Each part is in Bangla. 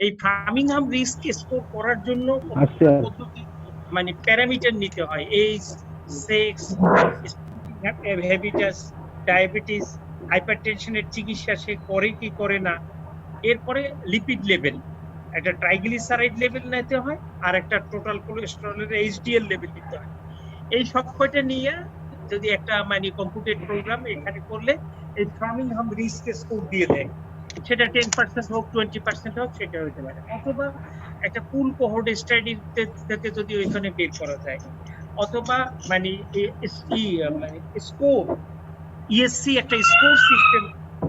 এই ফার্মিংহাম রিস্ক স্কোর করার জন্য পদ্ধতি মানে প্যারামিটার নিতে হয়, এজ, সেক্স, হ্যাবিটাস, ডায়াবেটিস, হাইপারটেনশনের চিকিৎসা সে করে কি করে না, এরপরে লিপিড লেভেল, একটা ট্রাইগ্লিসারাইড লেভেল নিতে হয়, আর একটা টোটাল কোলেস্টেরলের এইচডিএল লেভেল নিতে হয়। এই সব কয়টা নিয়ে যদি একটা মানে কম্পিউটেড প্রোগ্রাম এখানে করলে এই ফার্মিংহাম রিস্ক স্কোর দিয়ে দেয়, সেটা 10% হোক 20% হোক সেটা হতে পারে, অথবা একটা পুল কোহর্ট স্টাডি থেকে যদি ওইখানে বের করা যায়, অথবা মানে স্কোর ইএসসি একটা স্কোর সিস্টেম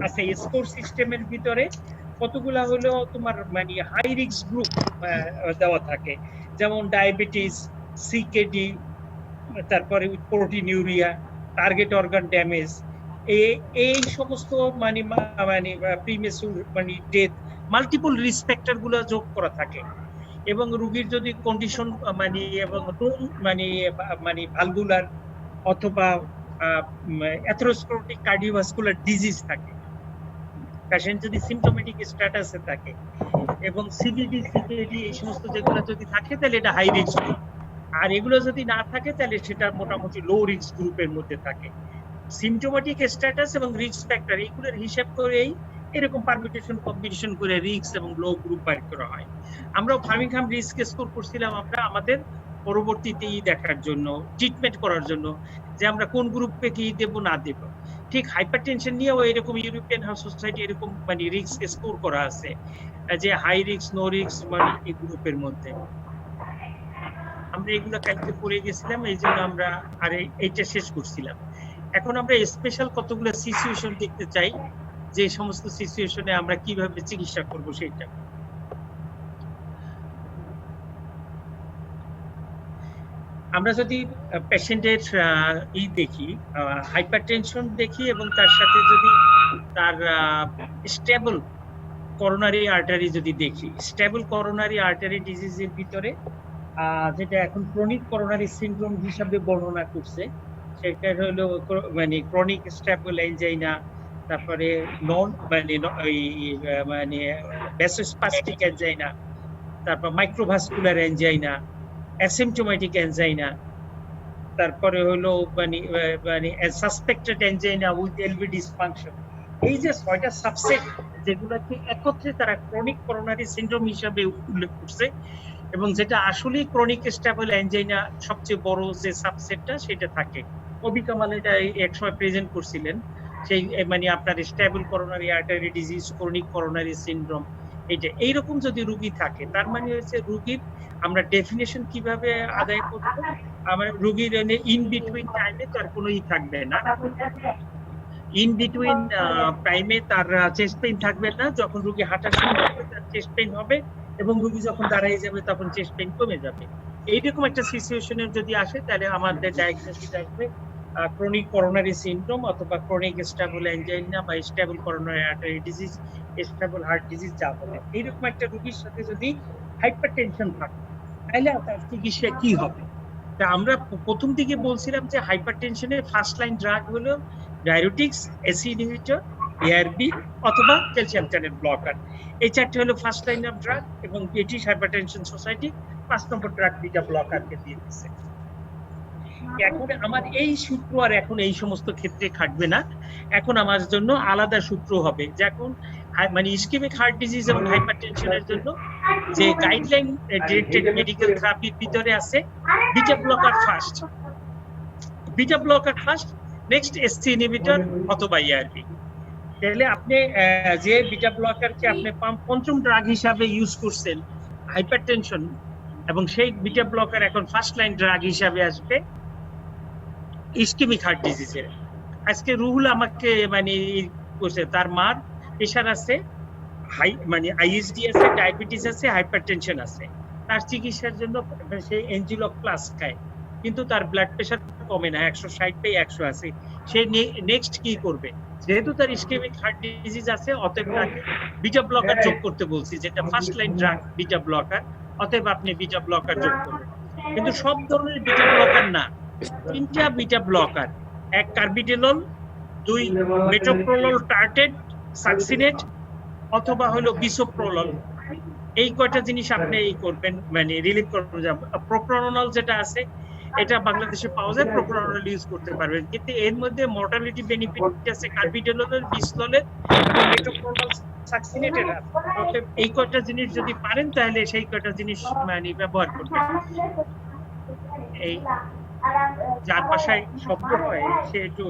আছে, স্কোর সিস্টেমের ভিতরে কতগুলা হলো তোমার মানে হাই রিস্ক গ্রুপ দেওয়া থাকে, যেমন ডায়াবেটিস, সিকেডি, তারপরে প্রোটিনিউরিয়া, টার্গেট অর্গান ড্যামেজ, এই সমস্ত মানে মানে প্রিমেচুর মানে ডেথ, মাল্টিপল রিস্ক ফ্যাক্টর গুলো যোগ করা থাকে। এবং রোগীর যদি কন্ডিশন মানে এবং মানে মানে ভালভুলার অথবা অ্যাথেরোস্ক্লেরোটিক কার্ডিওভাস্কুলার ডিজিজ থাকে, পেশেন্ট যদি সিম্পটোমেটিক স্ট্যাটাসে থাকে, এবং সিভিডি, সিকেডি এই সমস্ত যেগুলো যদি থাকে তাহলে এটা হাই রিস্ক গ্রুপ, আর এগুলো যদি না থাকে তাহলে সেটা মোটামুটি লো রিস্ক গ্রুপের মধ্যে থাকে। সিম্পটোমেটিক স্ট্যাটাস এবং রিস্ক ফ্যাক্টর এইগুলোর হিসাব করেই এরকম পারমিউটেশন কম্বিনেশন করে রিস্ক এবং লো গ্রুপ বের করা হয়। আমরা ফার্মিংহাম রিস্ক স্কোর করছিলাম আমরা আমাদের পরবর্তীতেই দেখার জন্য, ট্রিটমেন্ট করার জন্য, যে আমরা কোন গ্রুপে কি দেব না দেব। ঠিক হাইপারটেনশন নিয়েও এরকম ইউরোপিয়ান হার্ট সোসাইটি এরকম মানে রিস্ক স্কোর করা আছে, যে হাই রিস্ক, নো রিস্ক মানে এই গ্রুপের মধ্যে। আমরা এগুলো কালকে পড়ে গেছিলাম, এই জন্য আমরা আর এইটা শেষ করছিলাম। এখন আমরা স্পেশাল কতগুলো সিচুয়েশন দেখতে চাই, যে সমস্ত সিচুয়েশনে আমরা কিভাবে চিকিৎসা করব সেটা। আমরা যদি পেশেন্টের দেখি, হাইপারটেনশন দেখি, এবং তার সাথে যদি তার স্টেবল করোনারি আর্টারি যদি দেখি, স্টেবল করোনারি আর্টারি ডিজিজের ভিতরে যেটা এখন ক্রনিক করোনারি সিনড্রোম হিসাবে বর্ণনা করছে, সেটা হলো মানে ক্রনিক স্টেবল এনজাইনা, তারপরে নন মানে মানে ভ্যাসোস্পাস্টিক এনজাইনা, তারপর মাইক্রোভাস্কুলার এনজাইনা, অ্যাসিম্পটোমেটিক এনজাইনা, তারপরে হলো মানে মানে suspected angina with LV dysfunction. এই যে 6টা সাবসেট যেগুলোকে একত্রে তারা ক্রনিক করোনারি সিনড্রোম হিসাবে উল্লেখ করছে, এবং যেটা আসলে ক্রনিক স্টেবল এনজাইনা সবচেয়ে বড় যে সাবসেটটা সেটা থাকে। কবি কামাল এটা একসময় প্রেজেন্ট করছিলেন, সেই মানে আপনার stable coronary artery disease, chronic coronary syndrome, এইটা এইরকম যদি রোগী থাকে, তার মানে হচ্ছে রোগীর আমরা ডেফিনেশন কিভাবে আদায় করব, আমার রোগীর ইন বিটুইন টাইমে তার কোনোই থাকবে না, ইন বিটুইন টাইমে তার চেস্ট পেইন থাকবে না, যখন রোগী হাঁটা শুরু করবে তার চেস্ট পেইন হবে, এবং রোগী যখন দাঁড়িয়ে যাবে তখন চেস্ট পেইন কমে যাবে। এইরকম একটা সিচুয়েশনের যদি আসে তাহলে আমাদের ডায়াগনোসিস আসবে ক্রনিক করোনারি সিনড্রোম অথবা ক্রনিক স্টেবল এনজাইনা বা stable coronary artery disease, stable heart disease যা বলে। এইরকম একটা রোগীর সাথে যদি হাইপারটেনশন থাকে তাহলে তার চিকিৎসা কি হবে? তা আমরা প্রথম দিকে বলছিলাম যে হাইপারটেনশনের ফার্স্ট লাইন ড্রাগ হলো ডায়ুরেটিক্স, এসি ইনহিবিটর, এআরবি অথবা ক্যালসিয়াম চ্যানেল ব্লকার। এই চারটি হলো ফার্স্ট লাইন অফ ড্রাগ, এবং ব্রিটিশ হাইপারটেনশন সোসাইটি 5 নম্বর ড্রাগ বিটা ব্লকারকে দিয়ে দিচ্ছে। এখন আমার এই সূত্র আর এখন এই সমস্ত ক্ষেত্রে খাটবে না, এখন আমার জন্য আলাদা সূত্র হবে, যে এখন মানে ইসকেমিক হার্ট ডিজিজ এবং হাইপারটেনশনের জন্য যে গাইডলাইন ডিরেক্টেড মেডিকেল থেরাপির ভিতরে আছে beta blocker first, beta blocker first, next SC inhibitor অথবা ইআরবি। তাহলে আপনি যে বিটা ব্লকারকে আপনি পঞ্চম ড্রাগ হিসাবে ইউজ করছেন হাইপারটেনশন, এবং সেই বিটা ব্লকার এখন ফার্স্ট লাইন ড্রাগ হিসাবে আসবে ইসকেমিক হার্ট ডিজিজের। আজকে রুহুল আমাকে মানে বলছে তার মার প্রেশার আছে, হাই মানে আইএসডি আছে, ডায়াবেটিস আছে, হাইপারটেনশন আছে, তার চিকিৎসার জন্য সে এনজিলক প্লাস খায়, কিন্তু তার ব্লাড প্রেশার কমে না, 160 বাই 100 আছে। সে নেক্সট কি করবে? যেহেতু তার ইসকেমিক হার্ট ডিজিজ আছে, অতএব তাকে বিটা ব্লকার যোগ করতে বলছি, যেটা first line drug beta blocker, অতএব আপনি বিটা ব্লকার যোগ করবেন। কিন্তু সব ধরনের বিটা ব্লকার না, 3টা বিটা ব্লকার, 1 কার্বিডেলল, 2 মেটোপ্রোলল টার্টেট সাকসিনেট অথবা হলো বিসোপ্রোলল, এই কয়টা জিনিস আপনি এই করবেন, মানে রিলিভ করবেন। প্রোপ্রানোনল যেটা আছে এটা বাংলাদেশে পাওয়া যায়, প্রোপ্রানোনল ইউজ করতে পারবেন, কিন্তু এর মধ্যে মর্টালিটি বেনিফিট আছে কার্বিডোলোলের, বিসলোলের এবং মেটোপ্রোনল সাকসিনেটের আছে। অতএব এই কয়টা জিনিস যদি পারেন তাহলে সেই কয়টা জিনিস মানে ব্যবহার করবেন। এই যার বাসায় শব্দ হয় সে একটু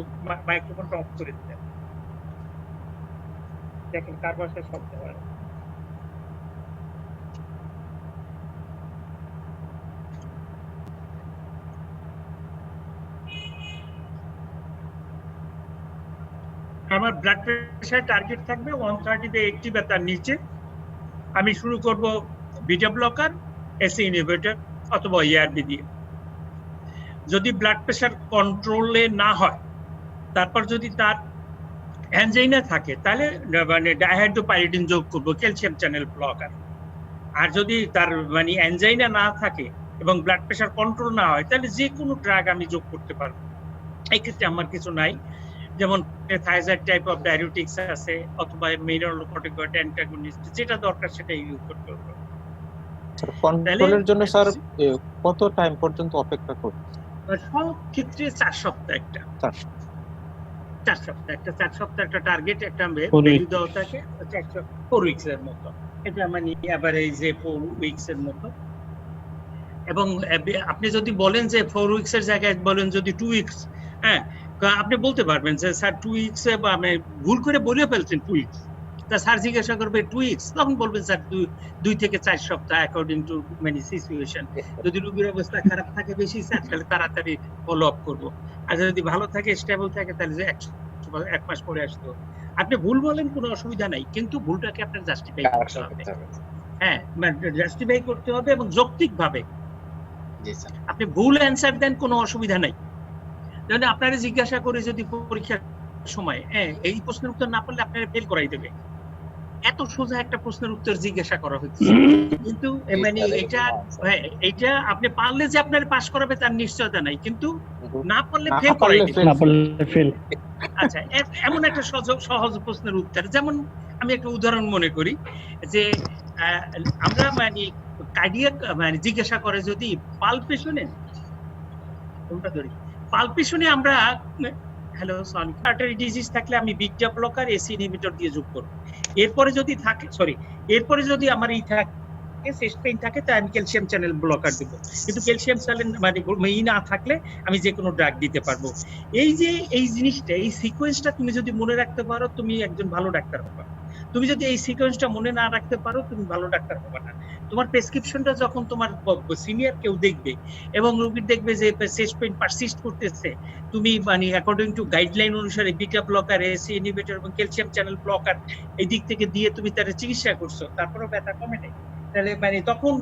মাইক্রোফোনটা অফ করে দিতেন। দেখেন কার বাসায় শব্দ হয়। আমার ব্লাড প্রেশার টার্গেট থাকবে 130/80 বা তার নিচে। আমি শুরু করব বিটা ব্লকার, এসি ইনহিবিটর অথবা ইআরবি দিয়ে। যদি ব্লাড প্রেশার কন্ট্রোলে না হয়, তারপর যদি তার অ্যানজাইনা থাকে তাহলে মানে ডাইহাইড্রোপাইরিডিন যোগ করব, ক্যালসিয়াম চ্যানেল ব্লকার। আর যদি তার মানে অ্যানজাইনা না থাকে এবং ব্লাড প্রেশার কন্ট্রোল না হয় তাহলে যে কোনো ড্রাগ আমি যোগ করতে পারবো। এই ক্ষেত্রে আমার কিছু নাই, যেমন থাইজাইড টাইপ অফ ডায়ুরেটিক্স আছে অথবা মিনারেলোকর্টিকয়েড অ্যান্টাগনিস্ট, যেটা দরকার সেটা ইউজ করতে হবে। কন্ট্রোলের জন্য স্যার কত টাইম পর্যন্ত অপেক্ষা করব? সব ক্ষেত্রে 4 সপ্তাহ একটা 4 সপ্তাহ একটা 4 সপ্তাহ একটা টার্গেট, একটা ভ্যালু দেওয়া থাকে 4 উইকস এর মতো। এটা মানে এভারেজে 4 উইকস এর মতো। এবং আপনি যদি বলেন যে 4 উইকস এর জায়গায় বলেন যদি 2 উইকস, হ্যাঁ আপনি বলতে পারবেন যে স্যার 2 উইকস এ আমি ভুল করে বলে ফেলছেন 2 উইকস, তা স্যার জিজ্ঞাসা করবে 2 উইকস, তখন বলবেন স্যার 2 থেকে 4 সপ্তাহ অ্যাকর্ডিং টু মানে সিচুয়েশন। যদি রোগীর অবস্থা খারাপ থাকে বেশি স্যার তাহলে তাড়াতাড়ি ফলো আপ করব, আর যদি ভালো থাকে স্টেবল থাকে তাহলে যে 1 মাস পরে আসতো। আপনি ভুল বলেন কোনো অসুবিধা নাই, কিন্তু ভুলটাকে আপনার জাস্টিফাই করতে হবে। হ্যাঁ জাস্টিফাই করতে হবে এবং যৌক্তিকভাবে। আপনি ভুল অ্যান্সার দেন কোনো অসুবিধা নাই, যেমন আপনারা জিজ্ঞাসা করে যদি পরীক্ষার সময় এই প্রশ্নের উত্তর না পারলে আপনারা ফেল করাই দেবে, এত সোজা একটা প্রশ্নের উত্তর জিজ্ঞাসা করা হচ্ছে। কিন্তু মানে এটা আপনি পারলে যে আপনার পাস করাবে তার নিশ্চয়তা নাই, কিন্তু না পারলে ফেল করাই দেবে। আচ্ছা এমন একটা সহজ প্রশ্নের উত্তর, যেমন আমি একটা উদাহরণ মনে করি যে আমরা মানে কার্ডিয়াক মানে জিজ্ঞাসা করে যদি পালপেশনে, কোনটা ধরি, পালপেশনে আমরা আর্টারি ডিজিজ থাকলে আমি বিটা ব্লকার, এসি ইনহিবিটর দিয়ে যোগ করব। এরপরে যদি থাকে এরপরে যদি আমার এই থাকে চেস্ট পেইন থাকে তাই আমি ক্যালসিয়াম চ্যানেল ব্লকার দেব, কিন্তু ক্যালসিয়াম চ্যানেল মানে না থাকলে আমি যে কোনো ড্রাগ দিতে পারবো। এই যে এই জিনিসটা, এই সিকোয়েন্সটা তুমি যদি মনে রাখতে পারো তুমি একজন ভালো ডাক্তার হবে। তুমি যদি এই সিকোয়েন্সটা মনে না রাখতে পারো তুমি ভালো ডাক্তার হবে না। তোমার প্রেসক্রিপশনটা যখন তোমার সিনিয়র কেউ দেখবে এবং রোগীর দেখবে যে চেস্ট পেইন পারসিস্ট করতেছে, তুমি মানে অ্যাকর্ডিং টু গাইডলাইন অনুসারে বিটা ব্লকার, এসি ইনহিবিটর এবং ক্যালসিয়াম চ্যানেল ব্লকার এই দিক থেকে দিয়ে তুমি তার চিকিৎসা করছো, তারপরেও ব্যথা কমে নাই, তাহলে মানে তখন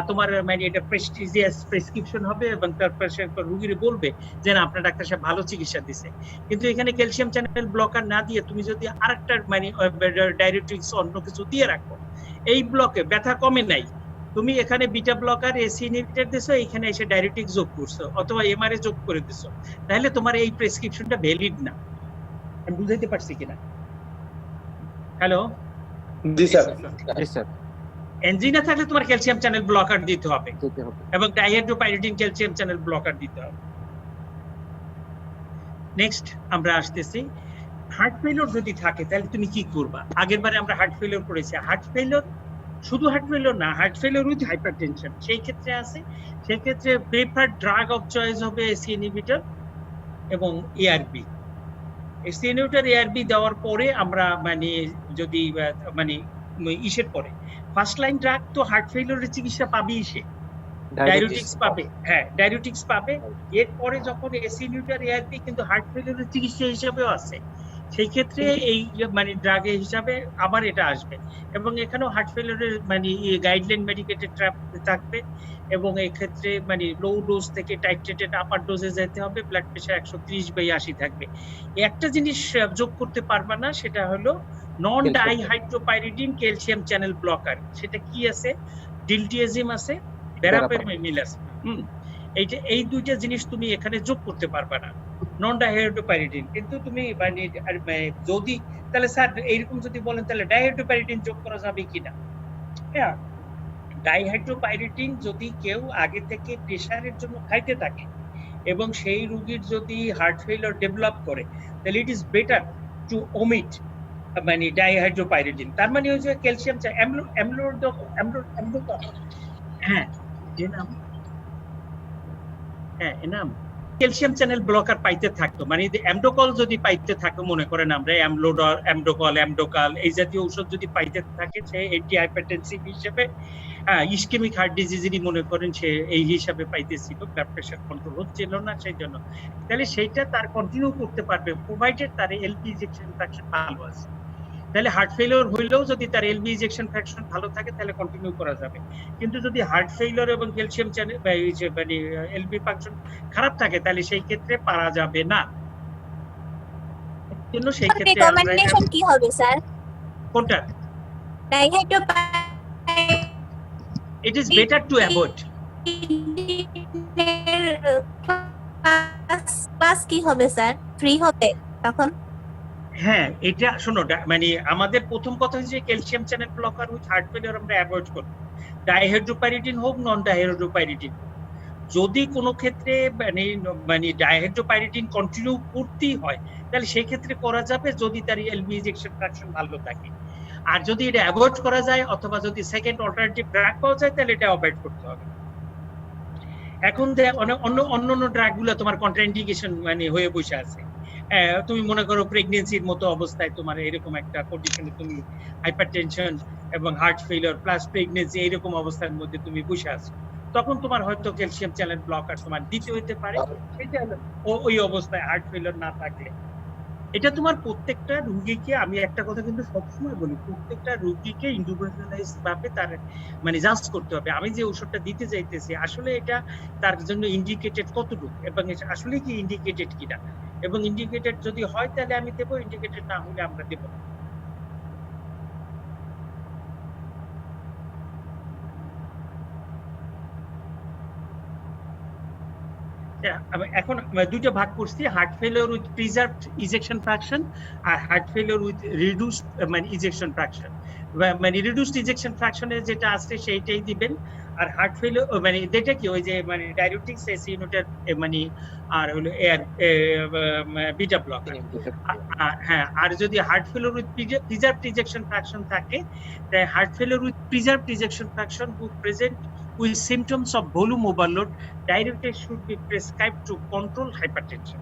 তোমার মানে এটা প্রেস্টিজিয়াস প্রেসক্রিপশন হবে এবং তারপর সে রোগীর বলবে যে না আপনার ডাক্তার সাহেব ভালো চিকিৎসা দিছে। কিন্তু এখানে ক্যালসিয়াম চ্যানেল ব্লকার না দিয়ে তুমি যদি আরেকটা মানে ডায়ুরেটিক্স অন্য কিছু দিয়ে রাখো, এই ব্লকে ব্যথা কমে নাই, তুমি এখানে বিটা ব্লকার, এসি ইনহিবিটর দিছো, এখানে এসে ডায়ুরেটিক্স যোগ করছো অথবা এমআরএ যোগ করে দিছো, তাহলে তোমার এই প্রেসক্রিপশনটা ভ্যালিড না। আমি বুঝাইতে পারছি কিনা? হ্যালো জি স্যার। জি স্যার। এনজিনা থাকলে তোমার ক্যালসিয়াম চ্যানেল ব্লকার দিতে হবে এবং ডাইহাইড্রোপাইরিডিন ক্যালসিয়াম চ্যানেল ব্লকার দিতে হবে। নেক্সট আমরা আসতেছি হার্ট ফেলিওর যদি থাকে তাহলে তুমি কি করবা। আগের বারে আমরা হার্ট ফেলিওর করেছি, হার্ট ফেলিওর শুধু হার্ট ফেলিওর না, হার্ট ফেলিওর উইথ হাইপারটেনশন সেই ক্ষেত্রে আছে, সেই ক্ষেত্রে প্রেফার্ড ড্রাগ অফ চয়েস হবে এসি ইনহিবিটর এবং এআরবি। এসি ইনহিবিটর এআরবি দেওয়ার পরে আমরা মানে যদি মানে ইসের পরে ফার্স্ট লাইন ড্রাগ তো হার্ট ফেলিওরের চিকিৎসা পাবেই, সে ডায়ুরেটিক্স পাবে, হ্যাঁ ডায়ুরেটিক্স পাবে। এরপরে যখন এসি ইনহিবিটর এআরবি কিন্তু হার্ট ফেলিওরের চিকিৎসা হিসেবেও আছে, সেই ক্ষেত্রে এই মানে ড্রাগের হিসাবে আবার এটা আসবে এবং এখানেও হার্ট ফেলিওরের মানে গাইডলাইন মেডিকেটেড থাকবে এবং এই ক্ষেত্রে মানে লো ডোজ থেকে টাইট্রেটেড আপার ডোজে যেতে হবে, ব্লাড প্রেশার 130/80 থাকবে। একটা জিনিস যোগ করতে পারবে না, সেটা হলো নন ডাইহাইড্রোপাইরিডিন ক্যালসিয়াম চ্যানেল ব্লকার। সেটা কি আছে? ডিলটিয়াজিম আছে, ভেরাপেমিল আছে। এই দুইটা জিনিস তুমি এখানে যোগ করতে পারবে না, নন ডাইহাইড্রোপাইরিডিন। কিন্তু তুমি মানে যদি তাহলে স্যার এইরকম যদি বলেন তাহলে ডাইহাইড্রোপাইরিডিন যোগ করা যাবে কিনা? হ্যাঁ ডাইহাইড্রোপাইরিডিন যদি কেউ আগে থেকে প্রেশারের জন্য খাইতে থাকে এবং সেই রোগীর যদি হার্ট ফেলিওর ডেভেলপ করে, তাহলে it is better to omit মানে ডাইহাইড্রোপাইরিডিন। তার মানে হচ্ছে ক্যালসিয়াম হ্যাঁ এনাম ক্যালসিয়াম চ্যানেল ব্লকার পাইতে থাকতো, মানে অ্যামডোকল যদি পাইতে থাকতো, মনে করেন আমরা অ্যামডোকাল এই জাতীয় ঔষধ যদি পাইতে থাকে, সে অ্যান্টি হাইপারটেনসিভ হিসেবে, ইসকেমিক হার্ট ডিজিজেরই মনে করেন সে এই হিসাবে পাইতেছিল, ব্লাড প্রেশার কন্ট্রোল হচ্ছিল না সেই জন্য, তাহলে সেইটা তার কন্টিনিউ করতে পারবে প্রোভাইডেড তার এলপি ইনজেকশন ফ্র্যাকশন ভালো আছে। তাহলে হার্ট ফেলিওর হইলেও যদি তার এলবি ইনজেকশন ফ্র্যাকশন ভালো থাকে তাহলে কন্টিনিউ করা যাবে। কিন্তু যদি হার্ট ফেলিওর এবং ক্যালসিয়াম চ্যানেল মানে এলবি ফাংশন খারাপ থাকে তাহলে সেই ক্ষেত্রে পারা যাবে না। জন্য সেই ক্ষেত্রে রিকমেন্ডেশন কি হবে স্যার? কোনটা? It is better to avoid. Class কি হবে স্যার? ফ্রি হবে তখন? হ্যাঁ, এটা শোনো, মানে আমাদের প্রথম কথা হচ্ছে calcium channel blocker with heart failure আমরা অ্যাভয়েড করব। ডাইহাইড্রোপাইরিডিন হোক, নন ডাইহাইড্রোপাইরিডিন, যদি কোনো ক্ষেত্রে মানে ডাইহাইড্রোপাইরিডিন কন্টিনিউ করতেই হয় তাহলে সেই ক্ষেত্রে করা যাবে যদি তার এলবি ইনজেকশন ফ্র্যাকশন ভালো থাকে। আর যদি এটা অ্যাভয়েড করা যায় অথবা যদি সেকেন্ড অল্টারনেটিভ ড্রাগ পাওয়া যায় তাহলে এটা অ্যাভয়েড করতে হবে। এখন অন্য ড্রাগ গুলো তোমার কন্ট্রাইন্ডিকেশন মানে হয়ে বসে আছে। তুমি মনে করো প্রেগনেন্সির মতো অবস্থায় তোমার এরকম একটা কন্ডিশনে তুমি হাইপারটেনশন এবং হার্ট ফেলিওর প্লাস প্রেগনেন্সি এইরকম অবস্থার মধ্যে তুমি বসে আছো, তখন তোমার হয়তো ক্যালসিয়াম চ্যানেল ব্লকার তোমার দিতে হইতে পারে। সেটা ওই অবস্থায় হার্ট ফেলিওর না থাকলে এটা তোমার প্রত্যেকটা রোগীকে, আমি একটা কথা কিন্তু সবসময় বলি, প্রত্যেকটা রোগীকে ইন্ডিভিজুয়ালাইজ ভাবে তার মানে জাজ করতে হবে আমি যে ওষুধটা দিতে চাইতেছি আসলে এটা তার জন্য ইন্ডিকেটেড কতটুকু এবং আসলে কি ইন্ডিকেটেড কিনা, এবং ইন্ডিকেটেড যদি হয় তাহলে আমি দেবো, ইন্ডিকেটেড না হলে আমরা দেবো না। এখন দুইটা ভাগ করছি, heart failure with preserved ejection fraction আর হার্ট ফেলিওর উইথ রিডিউসড মানে ইজেকশন ফ্র্যাকশন। মানে রিডিউসড ইজেকশন ফ্র্যাকশনে যেটা আছে সেইটাই দিবেন, আর হার্ট ফেলিওর মানে যেটা কি ওই যে মানে ডায়ুরেটিক্স এসিনোটার মানে আর হলো এয়ার বিটা ব্লকার। হ্যাঁ, আর যদি heart failure with preserved ejection fraction থাকে, তাই heart failure with preserved ejection fraction who present with symptoms of volume overload, diuretics should be prescribed to control hypertension.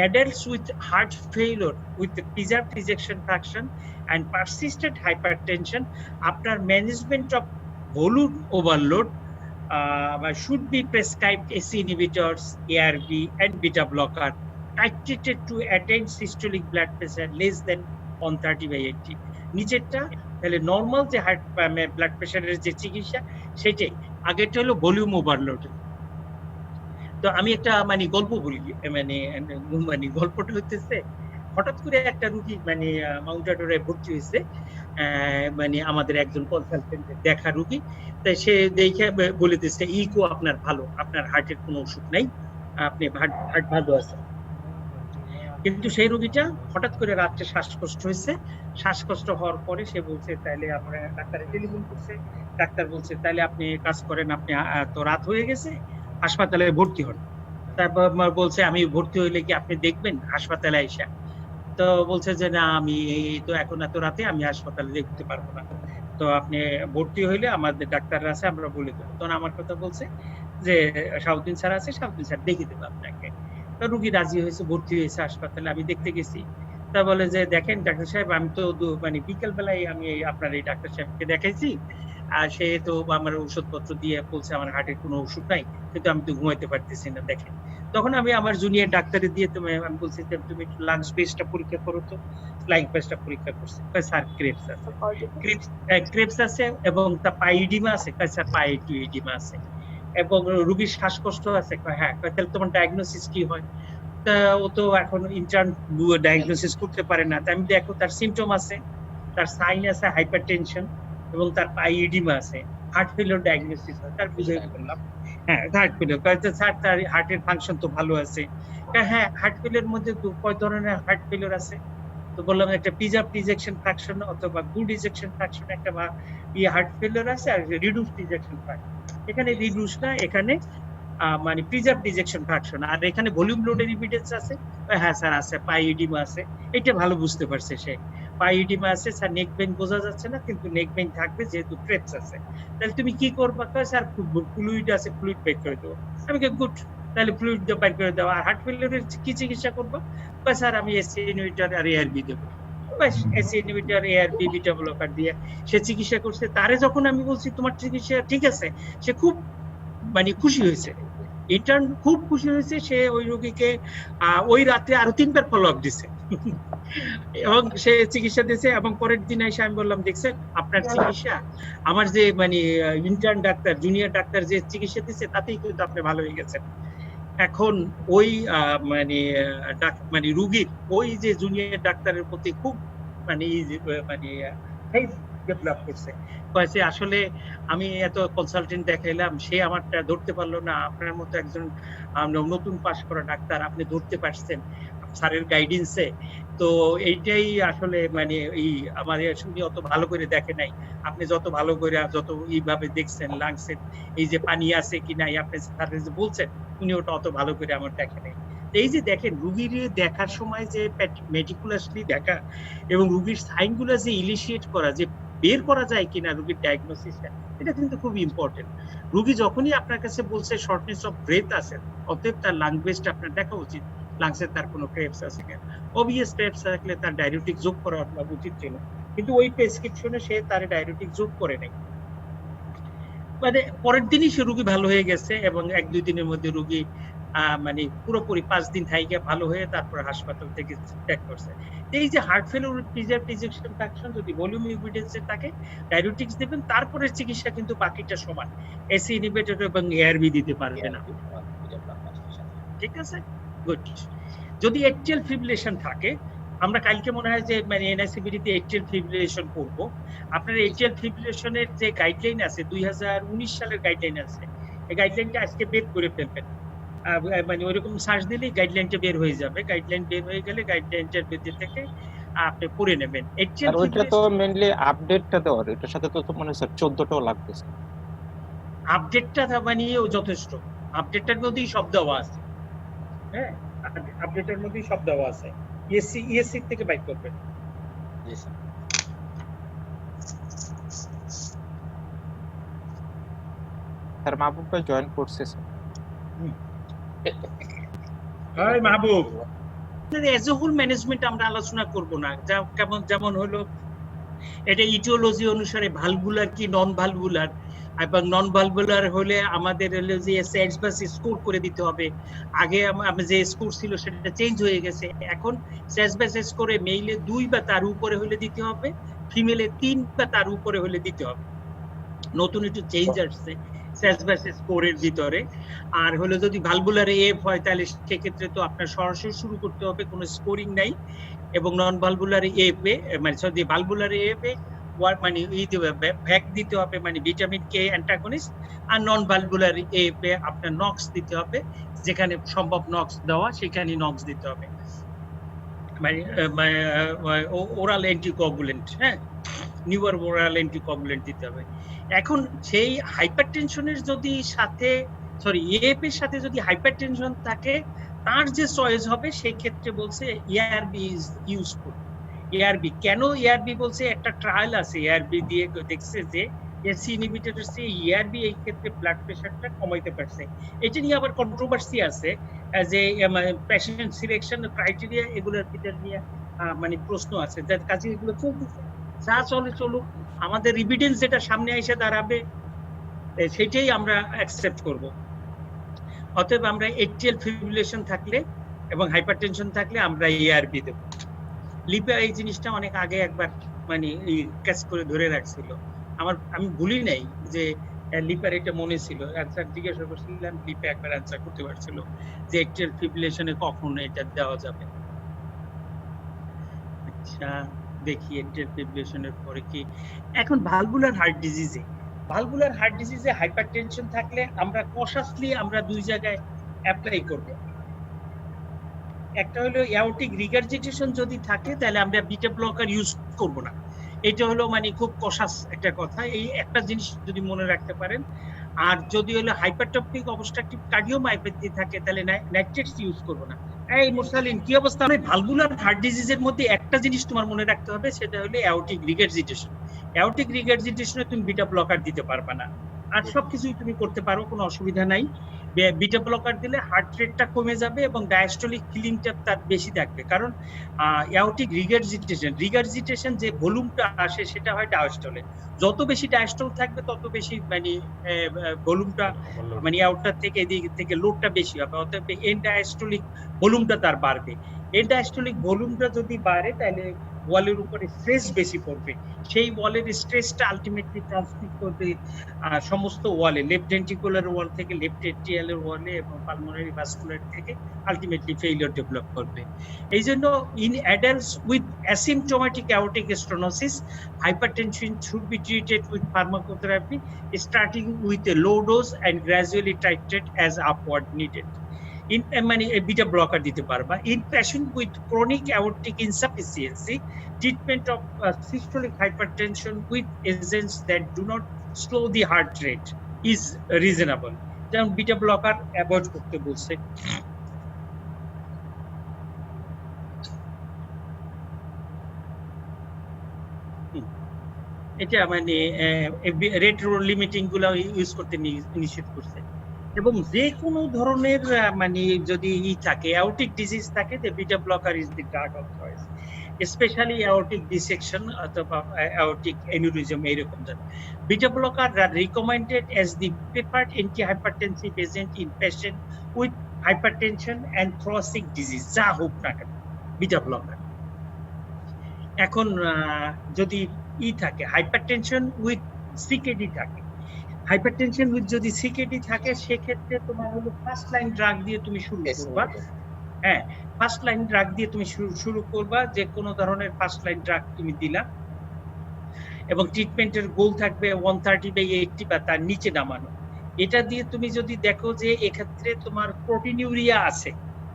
Adults with heart failure with the preserved ejection fraction and persistent hypertension after management of volume overload should be prescribed ACE inhibitors, ARB and beta blocker titrated to attain systolic blood pressure less than 130/80. নিচেরটা তাহলে নরমাল যে হার্ট ব্লাড প্রেশারের যে চিকিৎসা সেটাই, আগেরটা হলো ভলিউম ওভারলোড। তো আমি একটা মানে গল্প বলি, মানে গল্পটা হচ্ছে হঠাৎ করে একটা রুগী মানে মাউন্ট আডোরায় ভর্তি হয়েছে, মানে আমাদের একজন কনসালটেন্ট দেখা রুগী, তাই সে দেখে বলে দিচ্ছে ইকো আপনার ভালো, আপনার হার্টের কোনো ওষুধ নাই, আপনি হার্ট ভালো আছে। কিন্তু সেই রোগীটা হঠাৎ করে রাত্রে শ্বাসকষ্ট হয়েছে, শ্বাসকষ্ট হওয়ার পরে সে বলছে তাইলে আমরা ডাক্তারে টেলিফোন করছে, ডাক্তার বলছে তাইলে আপনি কাজ করেন, আপনি তো রাত হয়ে গেছে হাসপাতালে ভর্তি হন। তারপর বলছে আমি ভর্তি হইলে কি আপনি দেখবেন হাসপাতালে আইসা? তো বলছে যে না, আমি তো এখন এত রাতে আমি হাসপাতালে দেখতে পারবো না, তো আপনি ভর্তি হইলে আমাদের ডাক্তাররা আছে আমরা বলে দেবো। তখন আমার কথা বলছে যে শাহাবুদ্দিন স্যার আছে, শাহাবুদ্দিন স্যার দেখে দেবো আপনাকে। রুগী রাজি হয়েছে, ভর্তি হয়েছে হাসপাতালে, আমি দেখতে গেছি। তা বলে যে দেখেন ডাক্তার সাহেব, আমি তো মানে বিকেল বেলায় আমি আপনার এই ডাক্তার সাহেবকে দেখাইছি, আর সে তো আমার ওষুধপত্র দিয়ে বলছে আমার হার্টের কোনো ওষুধ নাই, কিন্তু আমি তো ঘুমাইতে পারতেছি না। দেখেন, তখন আমি আমার জুনিয়র ডাক্তারের দিয়ে আমি বলছি তুমি একটু লাংস পেস্টটা পরীক্ষা করো তো। লাং পেস্টটা পরীক্ষা করছে, স্যার ক্রেপস আছে, ক্রেপস আছে এবং তা পাইডিমা আছে, স্যার পাইডিমা আছে, এবং রোগীর শ্বাসকষ্ট আছে। হ্যাঁ, তাহলে তোমার ডায়াগনোসিস কি হয়? তা ও তো এখন ইন্টার্ন ডায়াগনোসিস করতে পারে না। আমি দেখো তার সিমটম আছে, তার সাইন আছে হাইপারটেনশন এবং তার পাইডিমা আছে, হার্ট ফেলিওর ডায়াগনোসিস হয়। তার বুঝে বললাম হ্যাঁ হার্ট ফেলিওর, স্যার তার হার্টের ফাংশন তো ভালো আছে। হ্যাঁ, হার্ট ফেলিওর মধ্যে কয় ধরনের হার্ট ফেলিওর আছে? তো বললাম একটা প্রিজার্ভড ইজেকশন ফ্র্যাকশন অথবা গুড ইজেকশন ফ্র্যাকশন একটা বা হার্ট ফেলিওর আছে, আর রিডিউসড ইজেকশন ফ্র্যাকশন। এখানে রিডিউস না, এখানে মানে প্রিজার্ভড ইজেকশন ফ্র্যাকশন। আর এখানে ভলিউম লোডের এভিডেন্স আছে, হ্যাঁ স্যার আছে, পাই ইডিমা আছে, এটা ভালো বুঝতে পারছে সে। পাই ইডিমা আছে স্যার, নেক বেইন বোঝা যাচ্ছে না, কিন্তু নেক বেইন থাকবে যেহেতু ক্রেপস আছে। তাহলে তুমি কি করবা? স্যার ফ্লুইড আছে, ফ্লুইড বের করে দেবো। আমি গুড, তাহলে ফ্লুইড বের করে দেওয়া। আর হার্ট ফেলিওরের কি চিকিৎসা করবো? স্যার আমি এসসি ইনহিবিটর আর এআরবি দেবো। SC inhibitor ARB beta blocker দিয়ে সে চিকিৎসা করছে। তারে যখন আমি বলছি তোমার চিকিৎসা ঠিক আছে, সে খুব মানে খুশি হয়েছে, ইন্টার্ন খুব খুশি হয়েছে। সে ওই রোগীকে ওই রাতে আরো 3বার ফলো আপ দিছে এবং সে চিকিৎসা দিয়েছে। এবং পরের দিন এসে আমি বললাম, দেখছেন আপনার চিকিৎসা, আমার যে মানে ইন্টার্ন ডাক্তার, জুনিয়র ডাক্তার যে চিকিৎসা দিচ্ছে তাতেই কিন্তু আপনি ভালো হয়ে গেছেন। এখন ওই মানে রুগীর ওই যে জুনিয়র ডাক্তারের প্রতি খুব মানে ডেভেলপ করছে। আসলে আমি এত কনসালটেন্ট দেখাইলাম, সে আমারটা ধরতে পারলো না। আপনার মতো একজন নতুন পাশ করা ডাক্তার, আপনি ধরতে পারছেন স্যারের গাইডেন্সে। তো এইটাই আসলে মানে এই আমার শুনি অত ভালো করে দেখে নাই। আপনি যত ভালো করে যত এইভাবে দেখছেন লাংসের এই যে পানি আছে কি নাই, আপনি স্যারের যে বলছেন, উনি ওটা অত ভালো করে আমার দেখে নাই। এই যে দেখেন রুগীর দেখার সময় যে মেটিকুলাসলি দেখা এবং রুগীর সাইনগুলো যে ইনিশিয়েট করা, যে বের করা যায় কিনা রুগীর ডায়াগনোসিসটা, এটা কিন্তু খুব ইম্পর্টেন্ট। রুগী যখনই আপনার কাছে বলছে শর্টনেস অফ ব্রেথ আছে, অতএব তার লাং বেস্ট আপনার দেখা উচিত, লাংসে তার কোনো ক্রেপস আছে কিনা। অবভিয়াস ক্রেপস থাকলে তার ডায়রিউটিক যোগ করা উচিত ছিল, কিন্তু ওই প্রেসক্রিপশনে সে তার ডায়রিউটিক যোগ করে নাই। মানে পরের দিনই সে রুগী ভালো হয়ে গেছে এবং 1-2 দিনের মধ্যে রুগী মানে পুরোপুরি 5 দিন থাইকে ভালো হয়ে তারপর হাসপাতাল থেকে ত্যাগ করছে। এই যে heart failure preserved ejection fraction যদি ভলিউম এভিডেন্সে থাকে, ডায়রিউটিক্স দিবেন, তারপরে চিকিৎসা কিন্তু বাকিটা সমান। এসি ইনহিবিটর এবং এআরবি দিতে পারবে না, ঠিক আছে? গুড। যদি এট্রিয়াল ফিব্রিলেশন থাকে, আমরা কালকে মনে হয় যে মানে এনআইসিবিডি তে এট্রিয়াল ফিব্রিলেশন করব। আপনার এট্রিয়াল ফিব্রিলেশনের যে গাইডলাইন আছে 2019 সালের গাইডলাইন আছে, এই গাইডলাইনটা আজকে বের করে ফেলবেন। মানে ওইরকম সার্চ দিলেই গাইডলাইনটা বের হয়ে যাবে। গাইডলাইন বের হয়ে গেলে গাইডলাইনটার ভিতর থেকে আপনি পড়ে নেবেন। আর ওইটা তো মেইনলি আপডেটটা দেওয়ার, এটার সাথে তো মনে হয় স্যার 14টাও লাগবে। আপডেটটা বানিয়েও যথেষ্ট, আপডেটটার মধ্যেই সব দেওয়া আছে। হ্যাঁ, আপডেটের মধ্যেই সব দেওয়া আছে। ইএসসি থেকে বাইক করবেন। জি স্যার। স্যার মাহবুব ভাই জয়েন করছে sir. Hi Mahbub. As a whole management আমরা আলোচনা করব না, যেমন হলো এটা ইটিওলজি অনুসারে ভালভুলার কি নন ভালভুলার, এবং নন ভালভুলার হলে আমাদের হলো যে সেন্স বাস স্কোর করে দিতে হবে। আগে আমি যে স্কোর ছিল সেটা চেঞ্জ হয়ে গেছে, এখন সেন্স বাস স্কোরে মেইলে 2 বা তার উপরে হলে দিতে হবে, ফিমেলে 3 বা তার উপরে হলে দিতে হবে। নতুন একটু চেঞ্জ আসছে সেন্স বাস স্কোরের ভিতরে। আর হলো যদি ভালভুলার এফ হয় তাহলে সেক্ষেত্রে তো আপনার সরাসরি শুরু করতে হবে, কোনো স্কোরিং নাই। এবং নন ভালভুলার এফ এ মানে সরি ভালভুলার এফ এ মানে ভ্যাক দিতে হবে, মানে ভিটামিন কে অ্যান্টাগনিস্ট। আর নন ভালভুলার এফ এ আপনার নক্স দিতে হবে, যেখানে সম্ভব নক্স দেওয়া সেখানে নক্স দিতে হবে, মানে ওরাল অ্যান্টিকোয়াগুলেন্ট। হ্যাঁ, নিউয়ার ওরাল অ্যান্টিকোয়াগুলেন্ট দিতে হবে। এখন সেই হাইপারটেনশনের যদি সাথে এএফ এর সাথে যদি হাইপারটেনশন থাকে, তার যে চয়েস হবে সেই ক্ষেত্রে বলছে এআরবি ইজ ইউজফুল। এআরবি কেন এআরবি বলছে, একটা ট্রায়াল আছে এআরবি দিয়ে দেখছে যে এসসি ইনহিবিটরের চেয়ে এআরবি এই ক্ষেত্রে ব্লাড প্রেশারটা কমাইতে পারছে। এটা নিয়ে আবার কন্ট্রোভার্সি আছে যে পেশেন্ট সিলেকশন ক্রাইটেরিয়া এগুলোর ভিতর নিয়ে মানে প্রশ্ন আছে, যার কাছে এগুলো চলতেছে। যা চলে চলুক, আমাদের এভিডেন্স যেটা সামনে এসে দাঁড়াবে সেটাই আমরা অ্যাকসেপ্ট করব। অতএব আমরা এট্রিয়াল ফিব্রিলেশন থাকলে এবং হাইপারটেনশন থাকলে আমরা এআরবি দেব। লিপা এই জিনিসটা অনেক আগে একবার মানে ক্যাচ করে ধরে রাখছিল, আমি ভুলি নাই যে লিপার এটা মনে ছিল। অ্যান্সার জিজ্ঞাসা করছিলাম, লিপা একবার অ্যান্সার করতে পারছিল যে এট্রিয়াল ফিব্রিলেশনে কখন এটা দেওয়া যাবে। আচ্ছা দেখি এট্রিয়াল ফিব্রিলেশনের পরে কি। এখন ভালভুলার হার্ট ডিজিজে হাইপারটেনশন থাকলে আমরা কশাসলি আমরা 2 জায়গায় অ্যাপ্লাই করব। একটা হলো অ্যাওর্টিক রিগার্জিটেশন যদি থাকে তাহলে আমরা বিটা ব্লকার ইউজ করব না। এটা হলো মানে খুব কষাস একটা কথা, এই একটা জিনিস যদি মনে রাখতে পারেন। আর যদি হলো হাইপারট্রফিক অবস্ট্রাকটিভ কার্ডিওমায়োপ্যাথি থাকে তাহলে নাইট্রেটস ইউজ করব না। এই মুরসালিন কি অবস্থা? ভালভুলার হার্ট ডিজিজের মধ্যে একটা জিনিস তোমার মনে রাখতে হবে, সেটা হলো অ্যাওর্টিক রিগার্জিটেশন। অ্যাওর্টিক রিগার্জিটেশনে তুমি বিটা ব্লকার দিতে পারবে না, আর সবকিছুই তুমি করতে পারো, কোনো অসুবিধা নাই। বিটা ব্লকার দিলে হার্ট রেটটা কমে যাবে এবং ডায়াস্টলিক ফিলিংটা তার বেশি থাকবে, কারণ অ্যাওর্টিক রিগার্জিটেশন যে ভলিউমটা আসে সেটা হয় ডায়াস্টলে। যত বেশি ডায়াস্টল থাকবে তত বেশি মানে ভলিউমটা মানে অ্যাওর্টার থেকে এদিক থেকে লোডটা বেশি হবে, অতএব এন্ড ডায়াস্টলিক ভলিউমটা তার বাড়বে। এন্ড ডায়াস্টলিক ভলিউমটা যদি বাড়ে তাহলে ওয়ালের উপরে স্ট্রেস বেশি পড়বে, সেই ওয়ালের স্ট্রেসটা আলটিমেটলি ট্রান্সমিট করবে সমস্ত ওয়ালে, লেফট ভেন্ট্রিকুলার ওয়াল থেকে লেফট এট্রিয়ালের ওয়ালে এবং পালমোনারি ভাস্কুলার থেকে আলটিমেটলি ফেইলিওর ডেভেলপ করবে। এই জন্য in adults with asymptomatic aortic stenosis, hypertension should be treated with pharmacotherapy starting with a low dose and gradually titrated as upward needed. In মানে বিটা ব্লকার দিতে পারবা। In patient with chronic aortic insufficiency, treatment of systolic hypertension with agents that do not slow the heart rate is reasonable. যেমন বিটা ব্লকার অ্যাভয়েড করতে বলছে। এটা মানে রেট লিমিটিং গুলো ইউজ করতে নিষেধ করছে। এবং যে কোনো ধরনের মানে যদি থাকে অ্যাওর্টিক ডিজিজ থাকে, যে beta blocker is the drug of choice, specially aortic dissection অথবা অ্যাওর্টিক অ্যানিউরিজম এরকম ধরনের। Beta blocker are recommended as the preferred antihypertensive agent in patient with hypertension and thoracic disease, যা হোক না কেন বিটা ব্লকার। এখন যদি থাকে হাইপারটেনশন উইথ সিকেডি থাকে, হাইপারটেনশন উইথ যদি সিকেডি থাকে সেক্ষেত্রে তোমার হলো ফার্স্ট লাইন ড্রাগ দিয়ে তুমি শুরু করবা। হ্যাঁ, ফার্স্ট লাইন ড্রাগ দিয়ে তুমি শুরু করবা, যে কোনো ধরনের ফার্স্ট লাইন ড্রাগ তুমি দিলা এবং ট্রিটমেন্টের গোল থাকবে 130/80 বা তার নিচে নামানো। এটা দিয়ে তুমি যদি দেখো যে এক্ষেত্রে তোমার প্রোটিনিউরিয়া আছে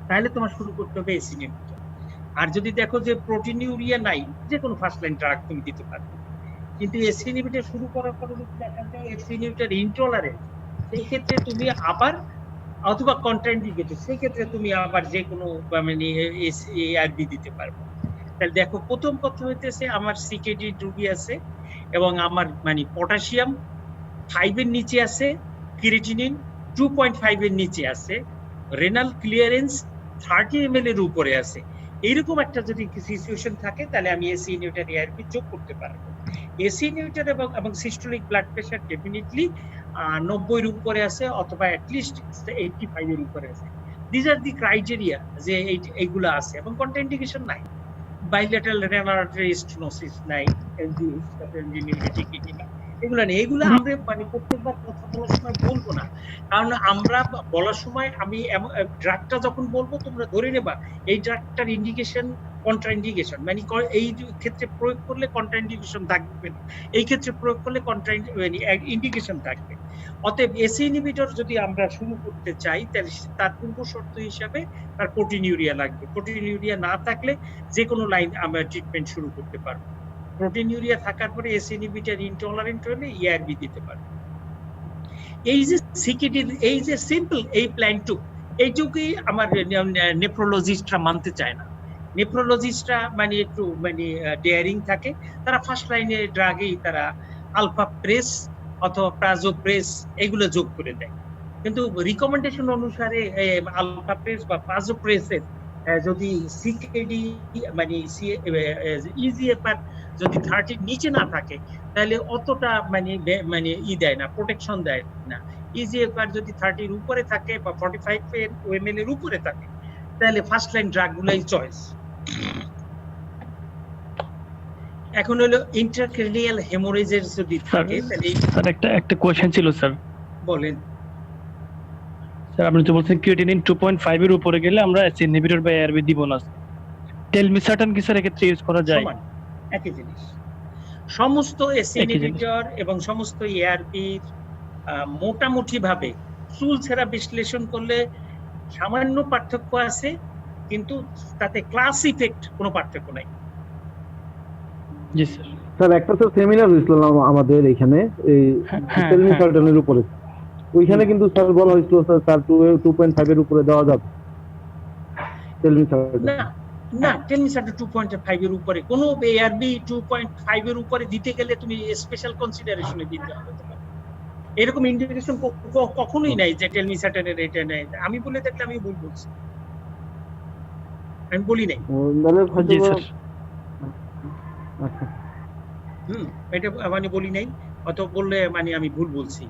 তাহলে তোমার শুরু করতে হবে এসি ইনহিবিটর। আর যদি দেখো যে প্রোটিনিউরিয়া নাই, যে কোনো ফার্স্ট লাইন ড্রাগ তুমি দিতে পারবে। কিন্তু এসি ইনহিবিটর শুরু করার পরে যদি দেখা যায় এসি ইনহিবিটর ইনটলারেন্ট, সেই ক্ষেত্রে তুমি আবার অথবা কন্ট্রাইন্ডিকেটেড, সেই ক্ষেত্রে তুমি আবার যে কোনো মানে এআরবি দিতে পারবে। তাহলে দেখো প্রথম কথা হইতেছে আমার সিকেডি রুগী আছে এবং আমার মানে পটাশিয়াম 5 এর নিচে আছে, ক্রিয়েটিনিন 2.5 এর নিচে আছে, রেনাল ক্লিয়ারেন্স 30 ml এর উপরে আছে। এইরকম একটা যদি সিচুয়েশন থাকে তাহলে আমি এসি ইনহিবিটর এআরবি যোগ করতে পারবো। এসি ইনহিবিটর এবং সিস্টোলিক ব্লাড প্রেশার ডেফিনেটলি 90 এর উপরে আছে অথবা অ্যাটলিস্ট 85 এর উপরে আছে। দিস আর দি ক্রাইটেরিয়া যে এইগুলো আছে এবং কন্ট্রাইন্ডিকেশন নাই, বাইলেটারাল রেনাল আর্টারি স্টেনোসিস নাই, এগুলো নেই। এগুলো আমরা মানে প্রত্যেকবার কথা বলার সময় বলবো না, কারণ আমরা বলার সময় আমি ড্রাগটা যখন বলবো তোমরা ধরে নেবা এই ড্রাগটার ইন্ডিকেশন কন্ট্রাইন্ডিকেশন, মানে এই ক্ষেত্রে প্রয়োগ করলে কন্ট্রাইন্ডিকেশন থাকবে না, এই ক্ষেত্রে প্রয়োগ করলে ইন্ডিকেশন থাকবে। অতএব এসি ইনহিবিটর যদি আমরা শুরু করতে চাই তাহলে তার পূর্ব শর্ত হিসাবে তার প্রোটিনিউরিয়া লাগবে। প্রোটিনিউরিয়া না থাকলে যে কোনো লাইন আমরা ট্রিটমেন্ট শুরু করতে পারবো। প্রোটিনিউরিয়া থাকার পরে এসি ইনহিবিটর ইনটলারেন্ট হলে ইআরবি দিতে পারবো। এই যে সিকেডি, এই যে সিম্পল এই প্ল্যানটুক, এইটুকুই আমার নেফ্রোলজিস্টরা মানতে চায় না। নেফ্রোলজিস্টরা মানে একটু মানে ডেয়ারিং থাকে, তারা ফার্স্ট লাইনে ড্রাগেই তারা আলফা প্রেস অথবা প্রাজোপ্রেস এগুলো যোগ করে দেয়, কিন্তু রিকমেন্ডেশন অনুসারে আলফা প্রেস বা প্রাজোপ্রেসের যদি সিকেডি মানে ইজিএফআর যদি 30 নিচে না থাকে তাহলে অতটা মানে দেয় না, প্রোটেকশন দেয় না। ইজিএফআর যদি 30 এর উপরে থাকে বা 45 ml এর উপরে থাকে তাহলে ফার্স্ট লাইন ড্রাগ গুলাই চয়েস। এখন হলো ইন্ট্রাক্রেনিয়াল হেমোরেজের যদি থাকে তাহলে স্যার একটা কোশ্চেন ছিল স্যার। বলেন স্যার, আপনি তো বলছেন ক্রিয়েটিনিন 2.5 এর উপরে গেলে আমরা এসি ইনহিবিটর বা এআরবি দিব না। টেলমিসার্টান কি স্যার এক্ষেত্রে ইউজ করা যায়? একই জিনিস, সমস্ত এসি ইনহিবিটর এবং সমস্ত এআরবি মোটামুটি ভাবে চুল ছেঁড়া বিশ্লেষণ করলে সামান্য পার্থক্য আছে, কিন্তু তাতে ক্লাস ইফেক্ট কোনো পার্থক্য নাই। জি স্যার। স্যার একটা তো সেমিনার হয়েছিল আমাদের এখানে এই হ্যাঁ, টেলমিসার্টনের উপরে, ওইখানে কিন্তু স্যার বলা হয়েছিল স্যার 2.5 এর উপরে দেওয়া যাবে টেলমিসার্টন। না না, টেলমিসার্টন 2.5 এর উপরে কোনো এআরবি 2.5 এর উপরে দিতে গেলে তুমি স্পেশাল কনসিডারেশনে দিতে হবে তোমার। এরকম ইন্ডিকেশন কখনোই নাই যে টেলমিসার্টনের এটা নাই। আমি বলে থাকলে আমি ভুল বলছি, আমি বলি নাই। মানে হয়তো জি স্যার। আচ্ছা এটা মানে বলি নাই, অত বললে মানে আমি ভুল বলছি।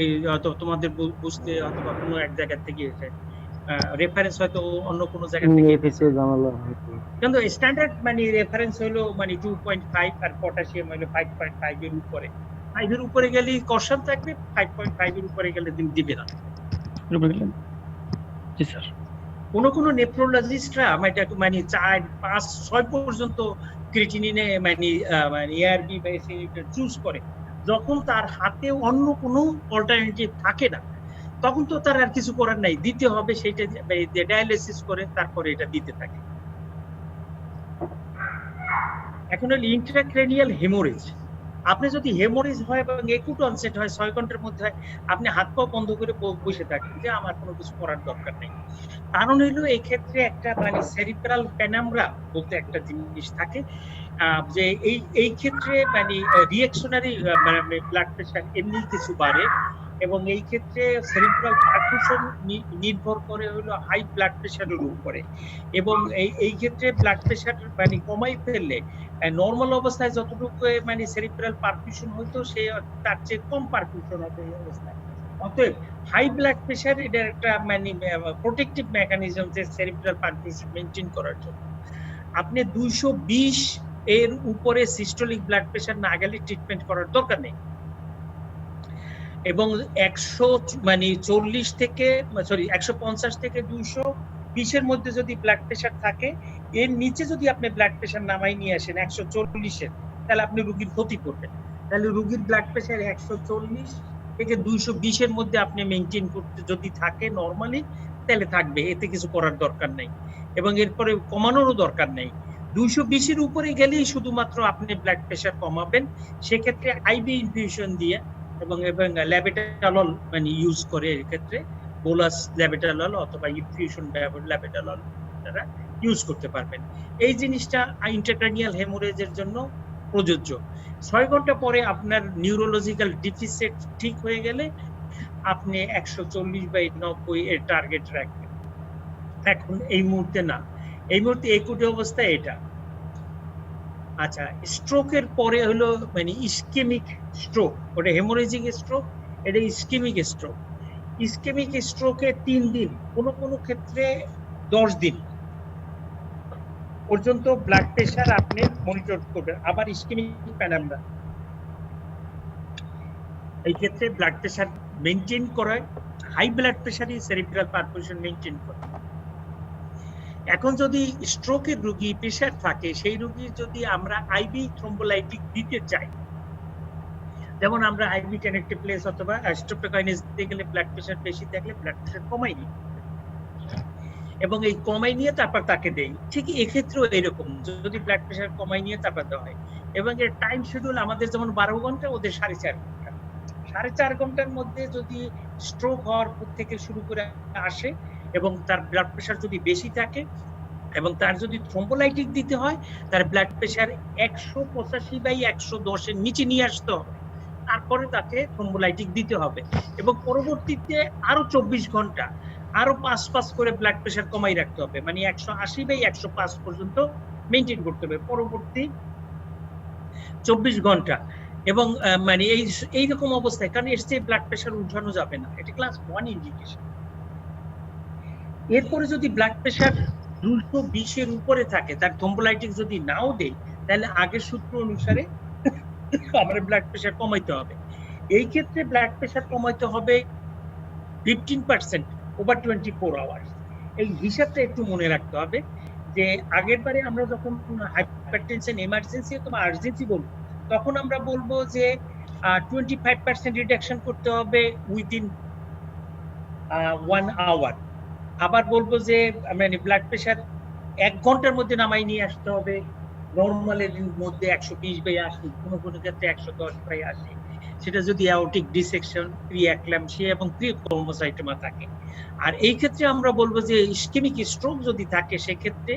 এই হয়তো তোমাদের বুঝতে অথবা কোনো এক জায়গা থেকে রেফারেন্স হয়তো অন্য কোনো জায়গা থেকে এসেছে, জানালা হয়তো। কিন্তু স্ট্যান্ডার্ড মানে রেফারেন্স হলো মানে 2.5 আর পটাশিয়াম হলো 5.5 এর উপরে। 5 এর উপরে গেলে কষান থাকবে, 5.5 এর উপরে গেলে দিবে না। জি স্যার। কোনো নেফ্রোলজিস্টরা মানে 4, 5, 6 পর্যন্ত ক্রিয়েটিনিনে মানে এআরবি বা এসিএনটা চুজ করে, যখন তার হাতে অন্য কোনো অল্টারনেটিভ থাকে না, তখন তো তার আর কিছু করার নাই, দিতে হবে। সেটা ডায়ালিসিস করে তারপরে এটা দিতে থাকে। এখন হলো ইন্ট্রাক্রেনিয়াল হেমোরেজ। আপনি যদি হেমোরেজ হয় এবং একুট অনসেট হয় 6 ঘন্টার মধ্যে হয়, আপনি হাত পা বন্ধ করে বসে থাকেন যে আমার কোনো কিছু করার দরকার নেই। কারণ হলো এই ক্ষেত্রে একটা মানে সেরিব্রাল পেনামরা বলতে একটা জিনিস থাকে, যে এই ক্ষেত্রে মানে রিঅ্যাকশনারি ব্লাড প্রেশার এমনি কিছু বাড়ে, এবং এই ক্ষেত্রে সেরিব্রাল পারফিউশন নির্ভর করে হলো হাই ব্লাড প্রেশারের উপরে। এবং এই ক্ষেত্রে ব্লাড প্রেশার মানে কমাই ফেললে নর্মাল অবস্থায় যতটুকু মানে সেরিব্রাল পারফিউশন হইতো সে তার চেয়ে কম পারফিউশন হবে এই অবস্থায়। অতএব হাই ব্লাড প্রেশার এটা একটা মানে প্রোটেক্টিভ মেকানিজম যে সেরিব্রাল পারফিউশন মেইনটেইন করার জন্য। আপনি 220 এর উপরে সিস্টোলিক ব্লাড প্রেশার না গেলে ট্রিটমেন্ট করার দরকার নেই, এবং 150 থেকে 220 এর মধ্যে যদি ব্লাড প্রেশার থাকে, এর নিচে যদি আপনি ব্লাড প্রেশার নামাই নিয়ে আসেন 140 এর, তাহলে আপনি রোগীর ক্ষতি করবেন। তাহলে রোগীর ব্লাড প্রেশার 140 থেকে 220 এর মধ্যে আপনি মেইনটেইন করতে যদি থাকে নরমালি, তাহলে থাকবে, এতে কিছু করার দরকার নেই, এবং এরপরে কমানোরও দরকার নেই। 220 এর উপরে গেলেই শুধুমাত্র আপনি ব্লাড প্রেশার কমাবেন, সেক্ষেত্রে আইভি ইনফিউশন দিয়ে এবং ল্যাবেটালল মানে ইউজ করে, এর ক্ষেত্রে বোলাস ল্যাবেটালল অথবা ইনফিউশন ল্যাবেটালল তারা ইউজ করতে পারবেন। এই জিনিসটা ইন্ট্রাক্রেনিয়াল হেমোরেজের জন্য প্রযোজ্য। 6 ঘন্টা পরে আপনার নিউরোলজিক্যাল ডিফিসিট ঠিক হয়ে গেলে আপনি 140/90 এর টার্গেট রাখবেন। এখন এই মুহূর্তে না, এই মুহূর্তে একুটি অবস্থায় এটা। আচ্ছা, স্ট্রোকের পরে হলো মানে ইসকেমিক স্ট্রোক, ওটা হেমোরেজিক স্ট্রোক, এটা ইসকেমিক স্ট্রোক। ইসকেমিক স্ট্রোকে 3 দিন, কোনো ক্ষেত্রে 10 দিন পর্যন্ত ব্লাড প্রেশার আপনি মনিটর করবেন। আবার ইসকেমিক প্যানামরা এই ক্ষেত্রে ব্লাড প্রেশার মেইনটেইন করায়, হাই ব্লাড প্রেশারই সেরিব্রাল পারফিউশন মেইনটেইন করে। এখন যদি স্ট্রোকের রোগী প্রেশার থাকে, সেই রোগী যদি আমরা আইভি থ্রম্বোলাইটিক দিতে চাই, যেমন আমরা আইভি টেনেক্টেপ্লেস অথবা স্ট্রেপ্টোকাইনেজ দিতে গেলে ব্লাড প্রেশার বেশি থাকলে ব্লাড প্রেশার কমাই নিই, এবং এই কমাই নিয়ে তারপর তাকে দেই। ঠিক এক্ষেত্রেও এরকম, যদি ব্লাড প্রেশার কমাই নিয়ে তারপর দেওয়া হয়, এবং এর টাইম শিডিউল আমাদের যেমন 12 ঘন্টা, ওদের 4.5 ঘন্টা। 4.5 ঘন্টার মধ্যে যদি স্ট্রোক হওয়ার থেকে শুরু করে আসে এবং তার ব্লাড প্রেশার যদি বেশি থাকে এবং তার যদি থ্রম্বোলাইটিক দিতে হয়, তার ব্লাড প্রেশার 185/110 এর নিচে নিয়ে আসতে হবে, তারপরে তাকে থ্রম্বোলাইটিক দিতে হবে। এবং পরবর্তীতে আরো 24 ঘন্টা আরো 5 করে ব্লাড প্রেশার কমাই রাখতে হবে, মানে 180/105 পর্যন্ত মেইনটেইন করতে হবে পরবর্তী 24 ঘন্টা। এবং মানে এইরকম অবস্থায়, কারণ এর চেয়ে ব্লাড প্রেশার উঠানো যাবে না, এটা ক্লাস 1 ইন্ডিকেশন। এরপরে যদি ব্লাড প্রেশার 220 এর উপরে থাকে, তার থ্রম্বোলাইটিক যদি নাও দেই, তাহলে আগের সূত্র অনুসারে আমার ব্লাড প্রেশার কমাইতে হবে। এই ক্ষেত্রে ব্লাড প্রেশার কমাইতে হবে 15% ওভার 24 আওয়ার্স। এই হিসাবটা একটু মনে রাখতে হবে যে আগের বারে আমরা যখন হাইপারটেনশন এমার্জেন্সি অথবা আর্জেন্সি বলবো, তখন আমরা বলবো যে 25% রিডাকশন করতে হবে উইদিন 1 আওয়ার। আবার বলবো যে মানে ব্লাড প্রেশার 1 ঘন্টার মধ্যে নামাই নিয়ে আসতে হবে, নর্মালের মধ্যে 120/80, কোনো কোনো ক্ষেত্রে 110/80। সেটা যদি অ্যাওর্টিক ডিসেকশন, প্রি-অ্যাক্লাম্পসিয়া এবং প্রি-ক্রোমোসাইটোমা থাকে। আর এই ক্ষেত্রে আমরা বলবো যে ইসকেমিক স্ট্রোক যদি থাকে সেক্ষেত্রে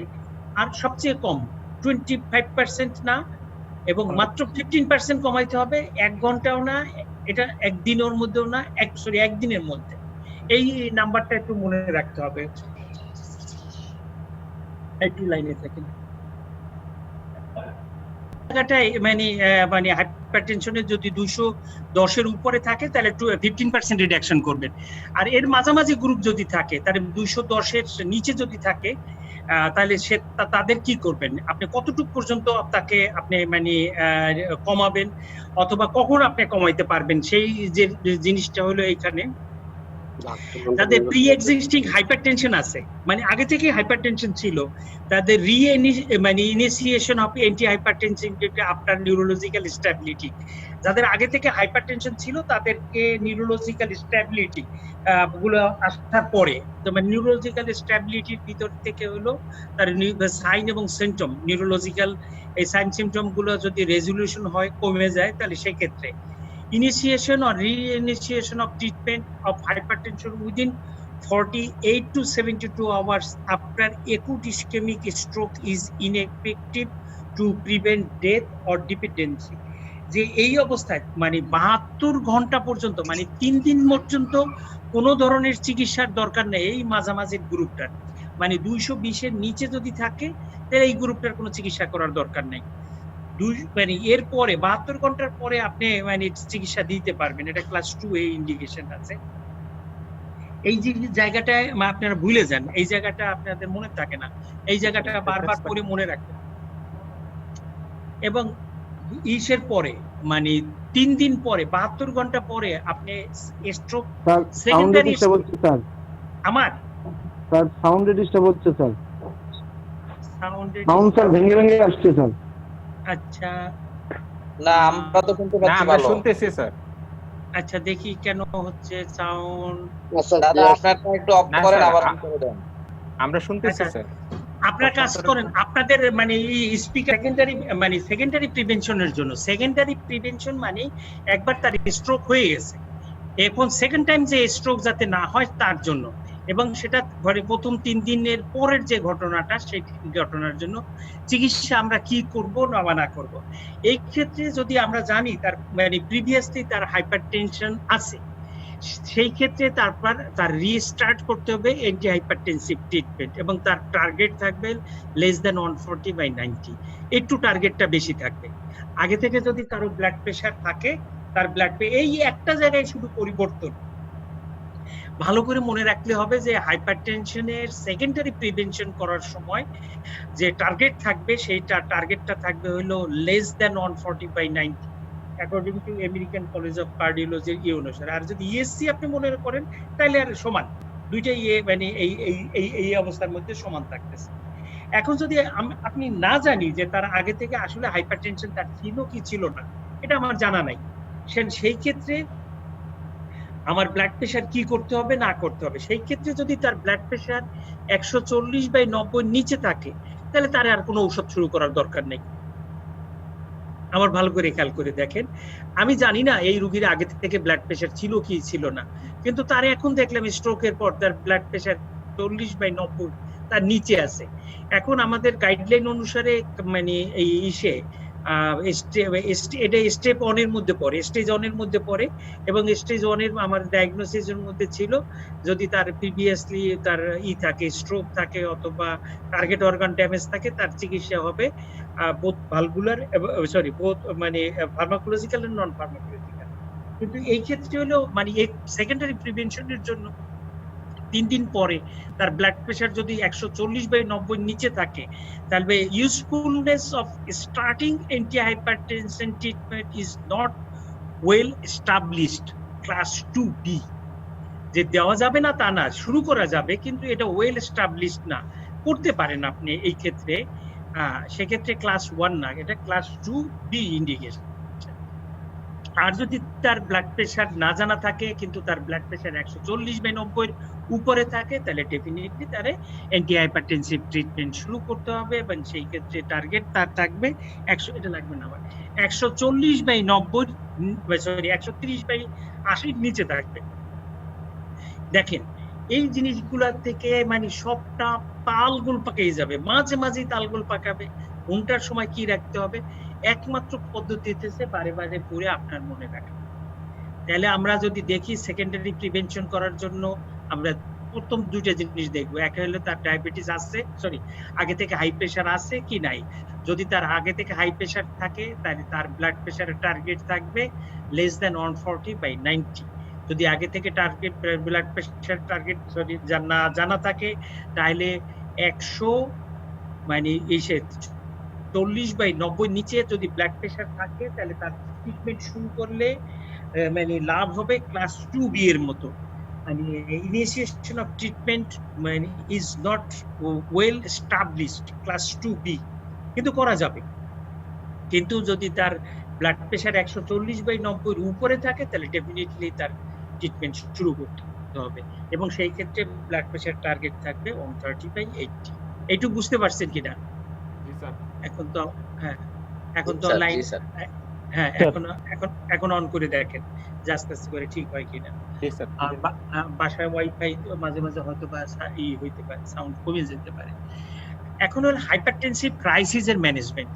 আর সবচেয়ে কম 25% না, এবং মাত্র 15% কমাইতে হবে, 1 ঘন্টাও না, এটা একদিনের মধ্যেও না, একদিনের মধ্যে। এই নাম্বারটা একটু মনে রাখতে হবে। একটু লাইনে থাকেন। জায়গাটায় মানে হাইপারটেনশনের যদি 210-এর উপরে থাকে তাহলে 15% রিডাকশন করবেন। আর এর মাঝামাঝি গ্রুপ যদি থাকে তাহলে 210-এর নিচে যদি থাকে তাহলে তাদের কি করবেন, আপনি কতটুকু পর্যন্ত তাকে আপনি মানে কমাবেন অথবা কখন আপনি কমাইতে পারবেন, সেই যে জিনিসটা হলো এইখানে। তাদের প্রি এক্সিস্টিং হাইপারটেনশন আছে, মানে আগে থেকে হাইপারটেনশন ছিল, তাদের initiation of anti hypertension after neurological stability. যাদের আগে থেকে হাইপারটেনশন ছিল তাদেরকে নিউরোলজিক্যাল স্ট্যাবিলিটি গুলো আসার পরে, মানে নিউরোলজিক্যাল স্ট্যাবিলিটির ভিতর থেকে হলো তার সাইন এবং সিমটম, নিউরোলজিক্যাল এই সাইন সিমটম গুলো যদি রেজলিউশন হয়, কমে যায়, তাহলে সেই ক্ষেত্রে initiation or reinitiation of treatment of hypertension within 48 to 72 hours after acute ischemic stroke is ineffective to prevent death or dependency। যে এই অবস্থায় মানে 72 ঘন্টা পর্যন্ত, মানে 3 দিন পর্যন্ত কোনো ধরনের চিকিৎসার দরকার নেই এই মাঝামাঝি গ্রুপটার, মানে 220-এর নিচে যদি থাকে তাহলে এই গ্রুপটার কোনো চিকিৎসা করার দরকার নেই। মানে এর পরে 72 ঘন্টার পরে আপনি মানে চিকিৎসা দিতে পারবেন, এটা ক্লাস 2 এ ইন্ডিকেশন আছে। এই যে জায়গাটায় আপনারা ভুলে যান, এই জায়গাটা আপনাদের মনে থাকে না, এই জায়গাটা বারবার করে মনে রাখবেন। এবং ইসের পরে মানে 3 দিন পরে 72 ঘন্টা পরে আপনি স্ট্রোক সেকেন্ডারি স্যার, আমার স্যার সাউন্ড ডিস্টার্ব হচ্ছে স্যার, সাউন্ড স্যার ভেঙে ভেঙে আসছে স্যার। আচ্ছা না আমরা তো শুনতে পাচ্ছি, আমরা ভালো শুনতেছি স্যার। আচ্ছা দেখি কেন হচ্ছে সাউন্ড। দাদা আপনারটা একটু অফ না, করেন, স্যার, আবার অন করে দেন। আমরা শুনতেছি আচ্ছা। স্যার। আপনারা কাজ করেন, আপনাদের মানে স্পিকার সেকেন্ডারি প্রিভেনশনের জন্য, সেকেন্ডারি প্রিভেনশন মানে একবার তার স্ট্রোক হয়ে গেছে, এখন সেকেন্ড টাইম যে স্ট্রোক যাতে না হয় তার জন্য, এবং সেটা ঘরে প্রথম 3 দিনের পরের যে ঘটনাটা সেই ঘটনার জন্য চিকিৎসা আমরা কি করব না করব। এই ক্ষেত্রে যদি আমরা জানি তার মানে প্রিভিয়াসলি তার হাইপারটেনশন আছে, সেই ক্ষেত্রে তারপর তার রিস্টার্ট করতে হবে অ্যান্টি হাইপারটেনসিভ ট্রিটমেন্ট, এবং তার টার্গেট থাকবে লেস দ্যান 140/90, একটু টার্গেটটা বেশি থাকবে। আগে থেকে যদি কারো ব্লাড প্রেশার থাকে তার ব্লাড এই একটা জায়গায় শুধু পরিবর্তন ভালো করে মনে রাখলে হবে যে হাইপারটেনশনের সেকেন্ডারি প্রিভেনশন করার সময় যে টার্গেট থাকবে সেইটা টার্গেটটা থাকবে হলো less than 140/90 according to American college of কার্ডিওলজির অনুসারে। আর যদি ইএসসি আপনি মনে করেন তাহলে আর সমান, দুইটাই মানে এই অবস্থার মধ্যে সমান থাকতেছে। এখন যদি আপনি না জানি যে তার আগে থেকে আসলে হাইপারটেনশন তার ছিল কি ছিল না, এটা আমার জানা নাই, সেই ক্ষেত্রে আমার ব্লাড প্রেশার কি করতে হবে না করতে হবে। সেই ক্ষেত্রে যদি তার ব্লাড প্রেশার 140/90 নিচে থাকে তাহলে তার আর কোনো ঔষধ শুরু করার দরকার নেই। আমার ভালো করে খেয়াল করে দেখেন, আমি জানি না এই রোগীর আগে থেকে ব্লাড প্রেশার ছিল কি ছিল না, কিন্তু তার এখন দেখলাম স্ট্রোকের পর তার ব্লাড প্রেশার 40/90 তার নিচে আছে। এখন আমাদের গাইডলাইন অনুসারে মানে এই ইসে এটা স্টেপ 1 এর মধ্যে পড়ে, স্টেজ 1 এর মধ্যে পড়ে, এবং স্টেজ 1 এর আমার ডায়াগনোসিসের মধ্যে ছিল যদি তার প্রিভিয়াসলি তার থাকে স্ট্রোক থাকে অথবা টার্গেট অর্গান ড্যামেজ থাকে, তার চিকিৎসা হবে বোথ ভালভুলার সরি বোথ মানে ফার্মাকোলজিক্যাল এন্ড নন ফার্মাকোলজিক্যাল। কিন্তু এই ক্ষেত্রে হলো মানে সেকেন্ডারি প্রিভেনশনের জন্য 3 দিন পরে তার ব্লাড প্রেশার যদি 140/90 নিচে থাকে তাহলে usefulness of starting anti hypertension treatment is not well established class 2B। যে দেওয়া যাবে না তা না, শুরু করা যাবে, কিন্তু এটা ওয়েল এস্টাবলিশড না, করতে পারেন আপনি এই ক্ষেত্রে, সেক্ষেত্রে ক্লাস 1 না, এটা ক্লাস 2B ইন্ডিকেশন। আর যদি তার ব্লাড প্রেশার না জানা থাকে কিন্তু তার ব্লাড প্রেশার 140/90 উপরে থাকে তাহলে ডেফিনেটলি তারে অ্যান্টি হাইপারটেনসিভ ট্রিটমেন্ট শুরু করতে হবে এবং সেই ক্ষেত্রে টার্গেট তার থাকবে 100, এটা লাগবে না আবার 140/90, সরি 130/80 নিচে থাকবে। দেখেন এই জিনিসগুলা থেকে মানে সবটা তালগোল পাকিয়ে যাবে, মাঝে মাঝে তালগোল পাকাবে। কোনটার সময় কি রাখতে হবে একমাত্র পদ্ধতি হচ্ছে বারে বারে পড়ে আপনার মনে রাখা। তাহলে আমরা যদি দেখি সেকেন্ডারি প্রিভেনশন করার জন্য আমরা প্রথম দুইটা জিনিস দেখবো, একটা হলো তার ডায়াবেটিস আছে, সরি আগে থেকে হাই প্রেশার আছে কি নাই। যদি তার আগে থেকে হাই প্রেশার থাকে তাহলে তার ব্লাড প্রেশারের টার্গেট থাকবে less than 140/90। যদি আগে থেকে টার্গেট ব্লাড প্রেশার টার্গেট যদি জানা থাকে তাহলে 100 মানে 40/90 নিচে যদি ব্লাড প্রেশার থাকে তাহলে তার ট্রিটমেন্ট শুরু করলে মানে লাভ হবে ক্লাস 2B এর মতো। মানে ইনিশিয়েশন অফ ট্রিটমেন্ট মানে is not well established class 2B, কিন্তু করা যাবে। কিন্তু যদি তার ব্লাড প্রেশার 140/90 উপরে থাকে তাহলে ডেফিনেটলি তার ট্রিটমেন্ট শুরু করতে হবে এবং সেই ক্ষেত্রে ব্লাড প্রেশার টার্গেট থাকবে 130/80। এইটুকু বুঝতে পারছেন কিনা? এখন তো হ্যাঁ, এখন তো লাইন, হ্যাঁ এখন অন করে দেখেন যে আস্তে আস্তে করে ঠিক হয় কিনা। আর বাসায় ওয়াইফাই মাঝে মাঝে হয়তো বা হইতে পারে, সাউন্ড কমে যেতে পারে। এখন হল হাইপারটেনসিভ ক্রাইসিসের ম্যানেজমেন্ট।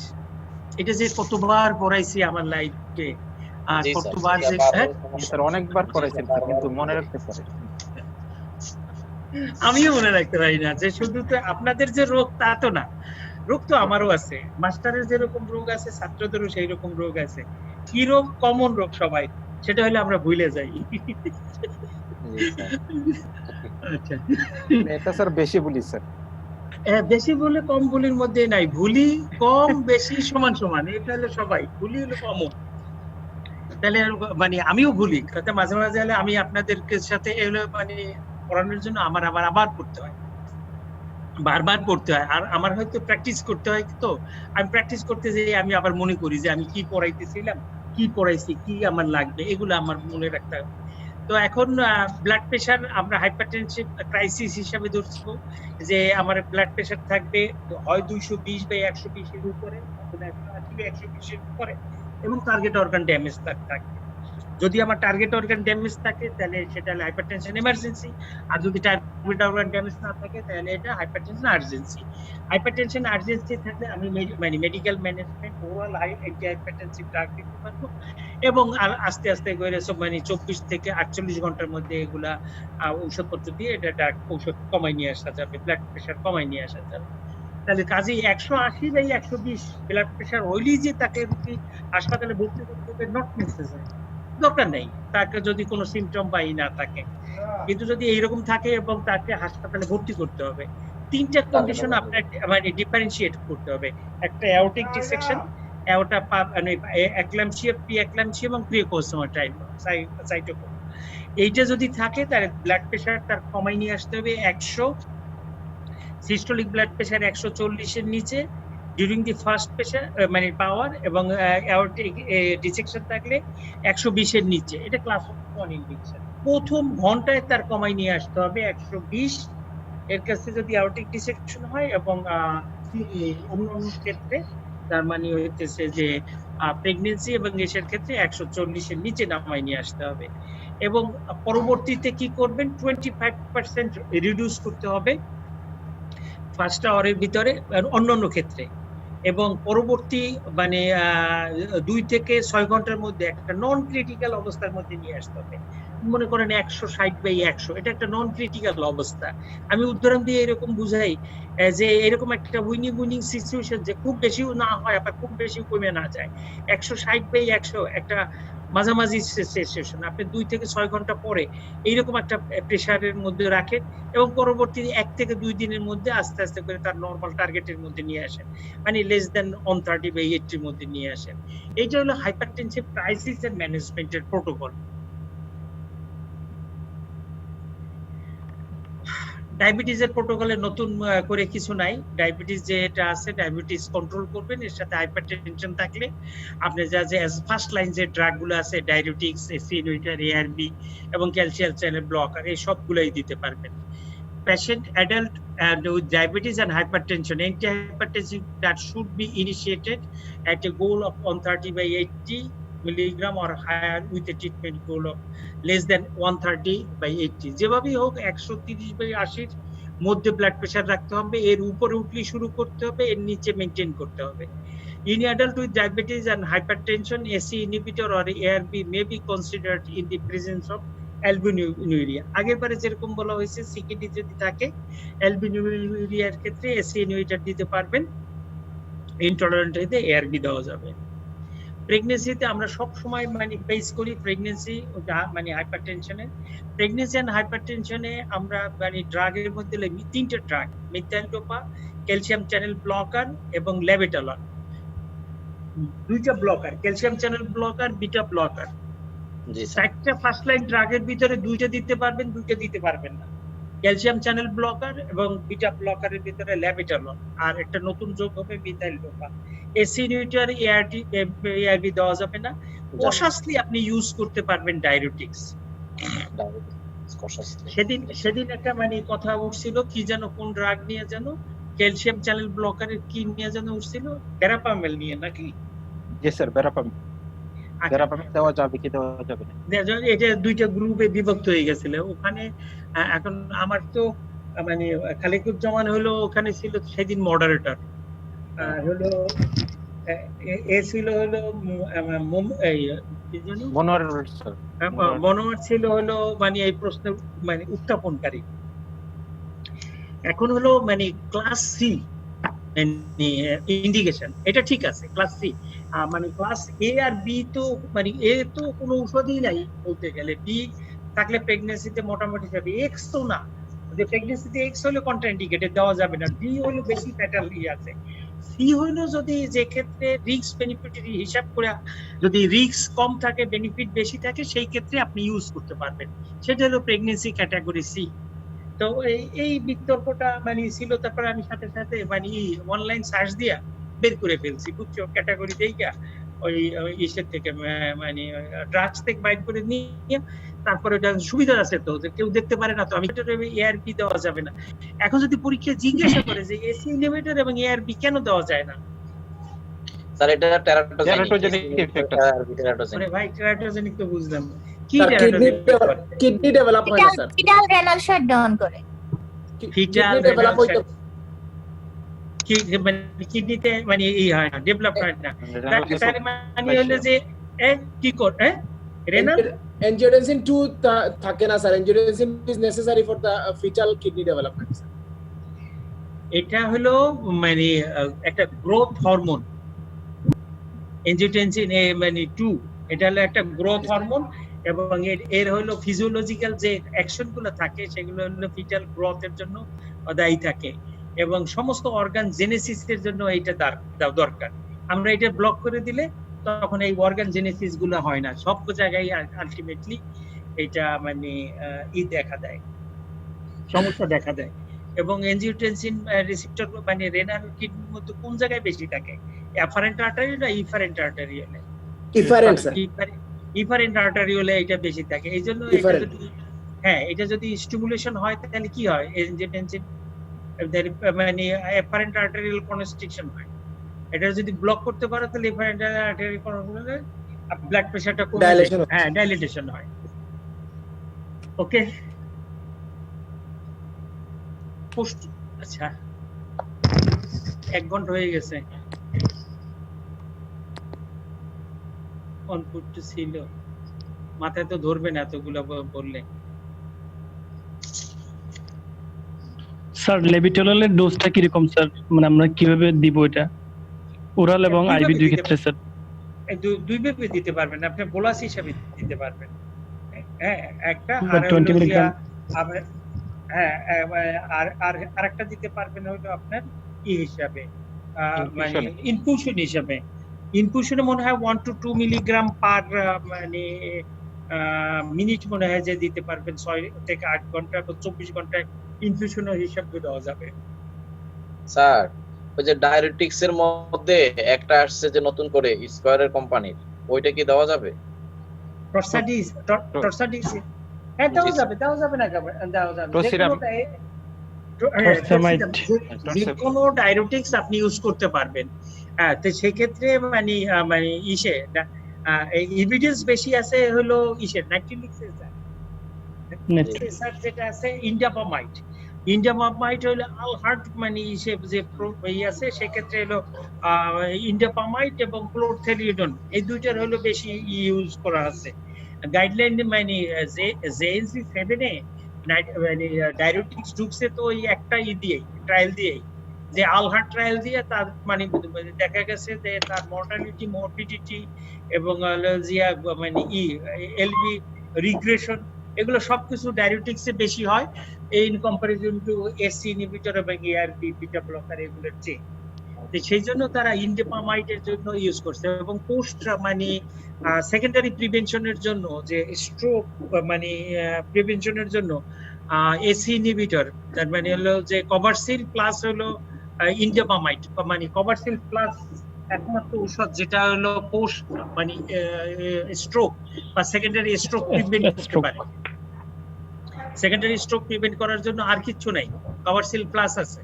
এটা যে কতবার পড়াইছি আমার লাইফে, আর কতবার যে স্যার অনেকবার পড়াইছেন কিন্তু মনে রাখতে পারি, আমিও মনে রাখতে পারি না। যে শুধু তো আপনাদের যে রোগ তা তো না, রোগ তো আমারও আছে, মাস্টারের যেরকম রোগ আছে ছাত্রদেরও সেই রকম রোগ আছে। কি রোগ? কমন রোগ সবাই, সেটা হলে আমরা ভুলে যাই। আচ্ছা, এটা স্যার বেশি বলি স্যার। বেশি বলে কম বলির মধ্যে নাই, ভুলি কম বেশি সমান সমান, এটা হলো সবাই, ভুলি হলো কমন। তাহলে মানে আমিও ভুলি, মাঝে মাঝে হলে আমি আপনাদের সাথে এগুলো মানে পড়ানোর জন্য আমার আবার পড়তে হয়, বারবার পড়তে হয়। আর আমার হয়তো প্র্যাকটিস করতে হয়, তো আমি প্র্যাকটিস করতে যাই আমি আবার মনে করি যে আমি কি পড়াইতেছিলাম, কি পড়াইছি, কি আমার লাগবে, এগুলো আমার মনে রাখতে হবে। তো এখন ব্লাড প্রেশার আমরা হাইপারটেনসিভ ক্রাইসিস হিসাবে ধরছি যে আমার ব্লাড প্রেশার থাকবে হয় 220/120 এর উপরে, 180/120 এর উপরে এবং টার্গেট অর্গান ড্যামেজ থাকবে। যদি আমার টার্গেট অর্গান ড্যামেজ থাকে তাহলে সেটা হাইপারটেনশন এমার্জেন্সি, আর যদি টার্গেট অর্গান ড্যামেজ না থাকে তাহলে এটা হাইপারটেনশন আর্জেন্সি। হাইপারটেনশন আর্জেন্সি থাকলে আমি মানে medical management oral anti hypertensive drug দিতে পারবো এবং আস্তে আস্তে করে সব মানে 24 থেকে 48 ঘন্টার মধ্যে এগুলা ঔষধপত্র দিয়ে এটা ঔষধ কমাই নিয়ে আসা যাবে, ব্লাড প্রেশার কমাই নিয়ে আসা যাবে। তাহলে কাজেই 180/120 ব্লাড প্রেশার হইলেই যে তাকে হাসপাতালে ভর্তি করতে হবে নট নেসেসারি, দরকার নেই। তাকে যদি কোনো সিমটম পাই না থাকে, কিন্তু যদি এইরকম থাকে এবং তাকে হাসপাতালে ভর্তি করতে হবে, তিনটা কন্ডিশন আপনার মানে ডিফারেন্সিয়েট করতে হবে। একটা অ্যাওর্টিক ডিসেকশন, অ্যাওর্টা মানে এক্লাম্পসিয়া, প্রি এক্লাম্পসিয়া এবং সাইটোকোম। এইটা যদি থাকে তাহলে ব্লাড প্রেশার তার কমাই নিয়ে আসতে হবে 100, সিস্টোলিক ব্লাড প্রেশার 140 এর নিচে ডিউরিং দি ফার্স্ট প্রেশার মানে পাওয়ার, এবং অ্যাওর্টিক ডিসেকশন থাকলে 120 এর নিচে। এটা ক্লাস 1 ইন্ডিকেশন। প্রথম ঘন্টায় তার কমাই নিয়ে আসতে হবে 120 এর কাছে যদি অ্যাওর্টিক ডিসেকশন হয়, এবং অন্যান্য ক্ষেত্রে তার মানে হইতেছে যে প্রেগন্যান্সি এবং এসের ক্ষেত্রে 140 এর নিচে নামাই নিয়ে আসতে হবে। এবং পরবর্তীতে কি করবেন, 25% রিডিউস করতে হবে ফার্স্ট আওয়ারের ভিতরে অন্যান্য ক্ষেত্রে, এবং পরবর্তী মানে 2 থেকে 6 ঘন্টার মধ্যে একটা নন ক্রিটিক্যাল অবস্থার মধ্যে নিয়ে আসতে হবে। মনে করেন 160/100, এটা একটা নন ক্রিটিক্যাল অবস্থা। আমি উদাহরণ দিয়ে এরকম বুঝাই যে এরকম একটা উইনিং সিচুয়েশন যে খুব বেশিও না হয় আবার খুব বেশি কমে না যায়। 160/100 একটা মাঝামাঝি সিচুয়েশন। আপনি 2 থেকে 6 ঘন্টা পরে এইরকম একটা প্রেশারের মধ্যে রাখেন এবং পরবর্তী 1 থেকে 2 দিনের মধ্যে আস্তে আস্তে করে তার নরমাল টার্গেটের মধ্যে নিয়ে আসেন, মানে less than 130/80 এর মধ্যে নিয়ে আসেন। এইটা হলো হাইপারটেনসিভ ক্রাইসিস এর ম্যানেজমেন্টের প্রোটোকল। ডায়াবেটিসের প্রোটোকলে নতুন করে কিছু নাই। ডায়াবেটিস যেটা আছে ডায়াবেটিস কন্ট্রোল করবেন, এর সাথে হাইপারটেনশন থাকলে আপনি যা যে ফার্স্ট লাইন যে ড্রাগগুলো আছে ডায়ুরেটিক্স, এসি ইনহিবিটর, এআরবি এবং ক্যালসিয়াম চ্যানেল ব্লকার এই সবগুলাই দিতে পারবেন। Patient adult and with diabetes and hypertension, antihypertensive that should be initiated at a goal of 130/80 milligram or higher with a treatment goal of less than 130/80. যেভাবেই হোক 130/80 মধ্যে ব্লাড প্রেশার রাখতে হবে, এর উপরে উঠলে শুরু করতে হবে, এর নিচে মেনটেন করতে হবে। In adult with diabetes and hypertension, ACE inhibitor or ARB may be considered in the presence of অ্যালবুমিনুরিয়া। আগেরবারে যেরকম বলা হয়েছে সিকিডি যদি থাকে অ্যালবুমিনুরিয়ার ক্ষেত্রে এসি ইনহিবিটর দিতে পারবেন, ইনটলারেন্ট হইতে এআরবি দেওয়া যাবে। প্রেগন্যান্সিতে আমরা সব সময় মানে ফেস করি প্রেগন্যান্সি মানে হাইপারটেনশনে। প্রেগন্যান্সি এন্ড হাইপারটেনশনে আমরা মানে ড্রাগের মধ্যে তিনটে drug, methyldopa, calcium channel blocker এবং লেবেটালন, দুইটা blocker, calcium channel blocker, beta blocker. জি স্যার। চারটা ফার্স্ট লাইন ড্রাগের ভিতরে দুইটা দিতে পারবেন, দুইটা দিতে পারবেন না। ক্যালসিয়াম চ্যানেল ব্লকার এবং বিটা ব্লকারের ভিতরে ল্যাবেটালন, আর একটা নতুন যোগ হবে মিথাইলডোপা। এসি ইনহিবিটর এআরবি দেওয়া যাবে না। কশাসলি আপনি ইউজ করতে পারবেন ডায়ুরেটিক্স। সেদিন একটা মানে কথা উঠছিল কি যেন, কোন ড্রাগ নিয়ে যেন, ক্যালসিয়াম চ্যানেল ব্লকারের কি নিয়ে যেন উঠছিল, ভেরাপামেল নিয়ে নাকি? জি স্যার, ভেরাপামেল দেওয়া যাবে কি দেওয়া যাবে না, এটা দুইটা গ্রুপে বিভক্ত হয়ে গেছিল ওখানে। এখন আমার তো মানে খালিকুজ্জামান হলো ওখানে ছিল সেদিন মডারেটর, হলো এ ছিল হলো মনোয়ার ছিল হলো মানে এই প্রশ্ন মানে উত্থাপনকারী। এখন হলো মানে ক্লাস সি ইন্ডিকেশন, এটা ঠিক আছে ক্লাস সি, মানে ক্লাস এ আর বি তো মানে এ তো কোনো ঔষধই নাই বলতে গেলে, বি থাকলে প্রেগন্যান্সিতে মোটামুটি যাবে, এক্স তো না, যে প্রেগন্যান্সিতে এক্স হলে কন্ট্রাইন্ডিকেটেড দেওয়া যাবে না, ডি হলো বেশি ফ্যাটাল আছে, সি হলো যদি যে ক্ষেত্রে রিস্ক বেনিফিটের হিসাব করে যদি রিস্ক কম থাকে বেনিফিট বেশি থাকে সেই ক্ষেত্রে আপনি ইউজ করতে পারবেন, সেটা হলো প্রেগন্যান্সি ক্যাটাগরি সি। তো এই বিতর্কটা মানে ছিল, তারপরে আমি সাথে সাথে মানে অনলাইন সার্চ দিয়া বের করে ফেলছি, বুঝছো, ক্যাটাগরি দেখা ওই ইসের থেকে মানে ড্রাগস থেকে বাইর করে নিয়ে তারপরে এটা সুবিধা আছে তো যে কেউ দেখতে পারে না, তো আমি এআরবি দেওয়া যাবে না। এখন যদি পরীক্ষা জিজ্ঞাসা করে যে এসি ইনহিবিটর এবং এআরবি কেন দেওয়া যায় না, স্যার এটা টেরাটোজেনিক ইফেক্ট আছে। আরে ভাই টেরাটোজেনিক তো বুঝলাম না, কি কিডনি ডেভেলপ হয় না স্যার, ফিটাল রেনাল শাটডাউন করে, ফিটাল ডেভেলপ হইতো, কিডনিতে মানে এই হয় না, ডেভেলপ হয় না, তার মানে হলো যে কি করে রেনাল angiotensin 2 থাকে না sir, angiotensin is necessary for the fetal kidney development sir. এটা হলো মানে একটা গ্রোথ হরমোন, এনজিওটেনসিন মানে 2, এটা হলো একটা গ্রোথ হরমোন এবং এর হলো ফিজিওলজিক্যাল যে অ্যাকশন গুলো থাকে সেগুলো হলো ফিটাল গ্রোথের জন্য দায়ী থাকে এবং সমস্ত অর্গান জেনেসিসের জন্য এটা দরকার। আমরা এটা ব্লক করে দিলে তখন এই অর্গান জেনেসিস গুলো হয় না, সব জায়গায় আলটিমেটলি এটা মানে দেখা দেয়, সমস্যা দেখা দেয়। এবং এনজিওটেনসিন রিসেপ্টর মানে রেনাল কিডনির মধ্যে কোন জায়গায় বেশি থাকে, এফারেন্ট আর্টারি না ইফারেন্ট আর্টারিওলে? ইফারেন্ট স্যার, ইফারেন্ট আর্টারিওলে এটা বেশি থাকে। এইজন্য এটা যদি স্টিমুলেশন হয় তাহলে কি হয়, এনজিওটেনসিন মানে এফারেন্ট আর্টারিয়াল কনস্ট্রিকশন হয়। এটা যদি ব্লক করতে পারো তাহলে এফারেন্ট আর্টারিয়াল কনস্ট্রিকশন ব্লাড প্রেসারটা কমে যায়, হ্যাঁ ডাইলেটেশন হয়। ওকে পোস্ট, আচ্ছা 1 ঘন্টা হয়ে গেছে, অনপুট ছিল মাথায় তো ধরবে না এতগুলো বললে। স্যার লেবিটোলের ডোজটা কি রকম স্যার, মানে আমরা কিভাবে দিব এটা, ওরাল এবং আইভি দুই ক্ষেত্রে স্যার? দুই ভাবে দিতে পারবেন, আপনি বোলাস হিসেবে দিতে পারবেন, হ্যাঁ একটা, আর আরেকটা দিতে পারবেন হলো আপনার কি হিসাবে মানে ইনফিউশন হিসাবে। ইনফিউশনে মনে হয় 1 to 2 মিলিগ্রাম পার মানে মিনিট মনে হয় যে দিতে পারবেন 6 থেকে 8 ঘন্টা বা 24 ঘন্টায় ইনফিউশনের হিসাবে দেওয়া যাবে। স্যার ওই যে ডায়াবেটিক্স এর মধ্যে একটা আসছে যে নতুন করে স্কয়ারের কোম্পানির, ওইটা কি দেওয়া যাবে? টরসাডিস হ্যাঁ দেওয়া যাবে না দেওয়া যাবে। টসিরাম। টরসামাইড। যে কোনো ডায়াবেটিক্স আপনি ইউজ করতে পারবেন। হ্যাঁ, তো সেক্ষেত্রে মানে ইসে এভিডেন্স বেশি আছে হলো ইসের নাইট্রিলিক্সের স্যার, যেটা আছে ইন্ডিয়াপামাইড হলো আলহার্ট মানে হিসেবে যে আছে, সেক্ষেত্রে হলো ইন্ডিয়াপামাইড এবং ক্লোরথেলিডন এই দুইটার হলো বেশি ইউজ করা আছে গাইডলাইন। মানে জেএনসি 7 এ মানে ডায়াবেটিক্স ঢুকছে তো ওই একটা ট্রায়াল দিয়েই, যে আলহার্ট ট্রায়াল দিয়ে তার মানে দেখা গেছে যে তার মর্টালিটি, মরবিডিটি এবং মানে এলবি রিগ্রেশন এগুলো সবকিছু ডায়াবেটিক্স এ বেশি হয় in comparison two SC inhibitor এবং এআরবি বিটা ব্লকার এগুলোর চেয়ে। সেই জন্য তারা ইন্ডিয়াপামাইডের জন্য ইউজ করছে এবং পোস্ট মানে সেকেন্ডারি প্রিভেনশনের জন্য যে স্ট্রোক মানে প্রিভেনশনের জন্য এসি ইনহিবিটর, তার মানে হলো যে কভারসিল প্লাস হলো ইন্ডিয়াপামাইড, মানে কভারসিল প্লাস একমাত্র ঔষধ যেটা হলো পোস্ট মানে স্ট্রোক বা সেকেন্ডারি স্ট্রোক প্রিভেন্ট করতে পারে। সেকেন্ডারি স্ট্রোক প্রিভেন্ট করার জন্য আর কিছু নাই, কভারসিল প্লাস আছে।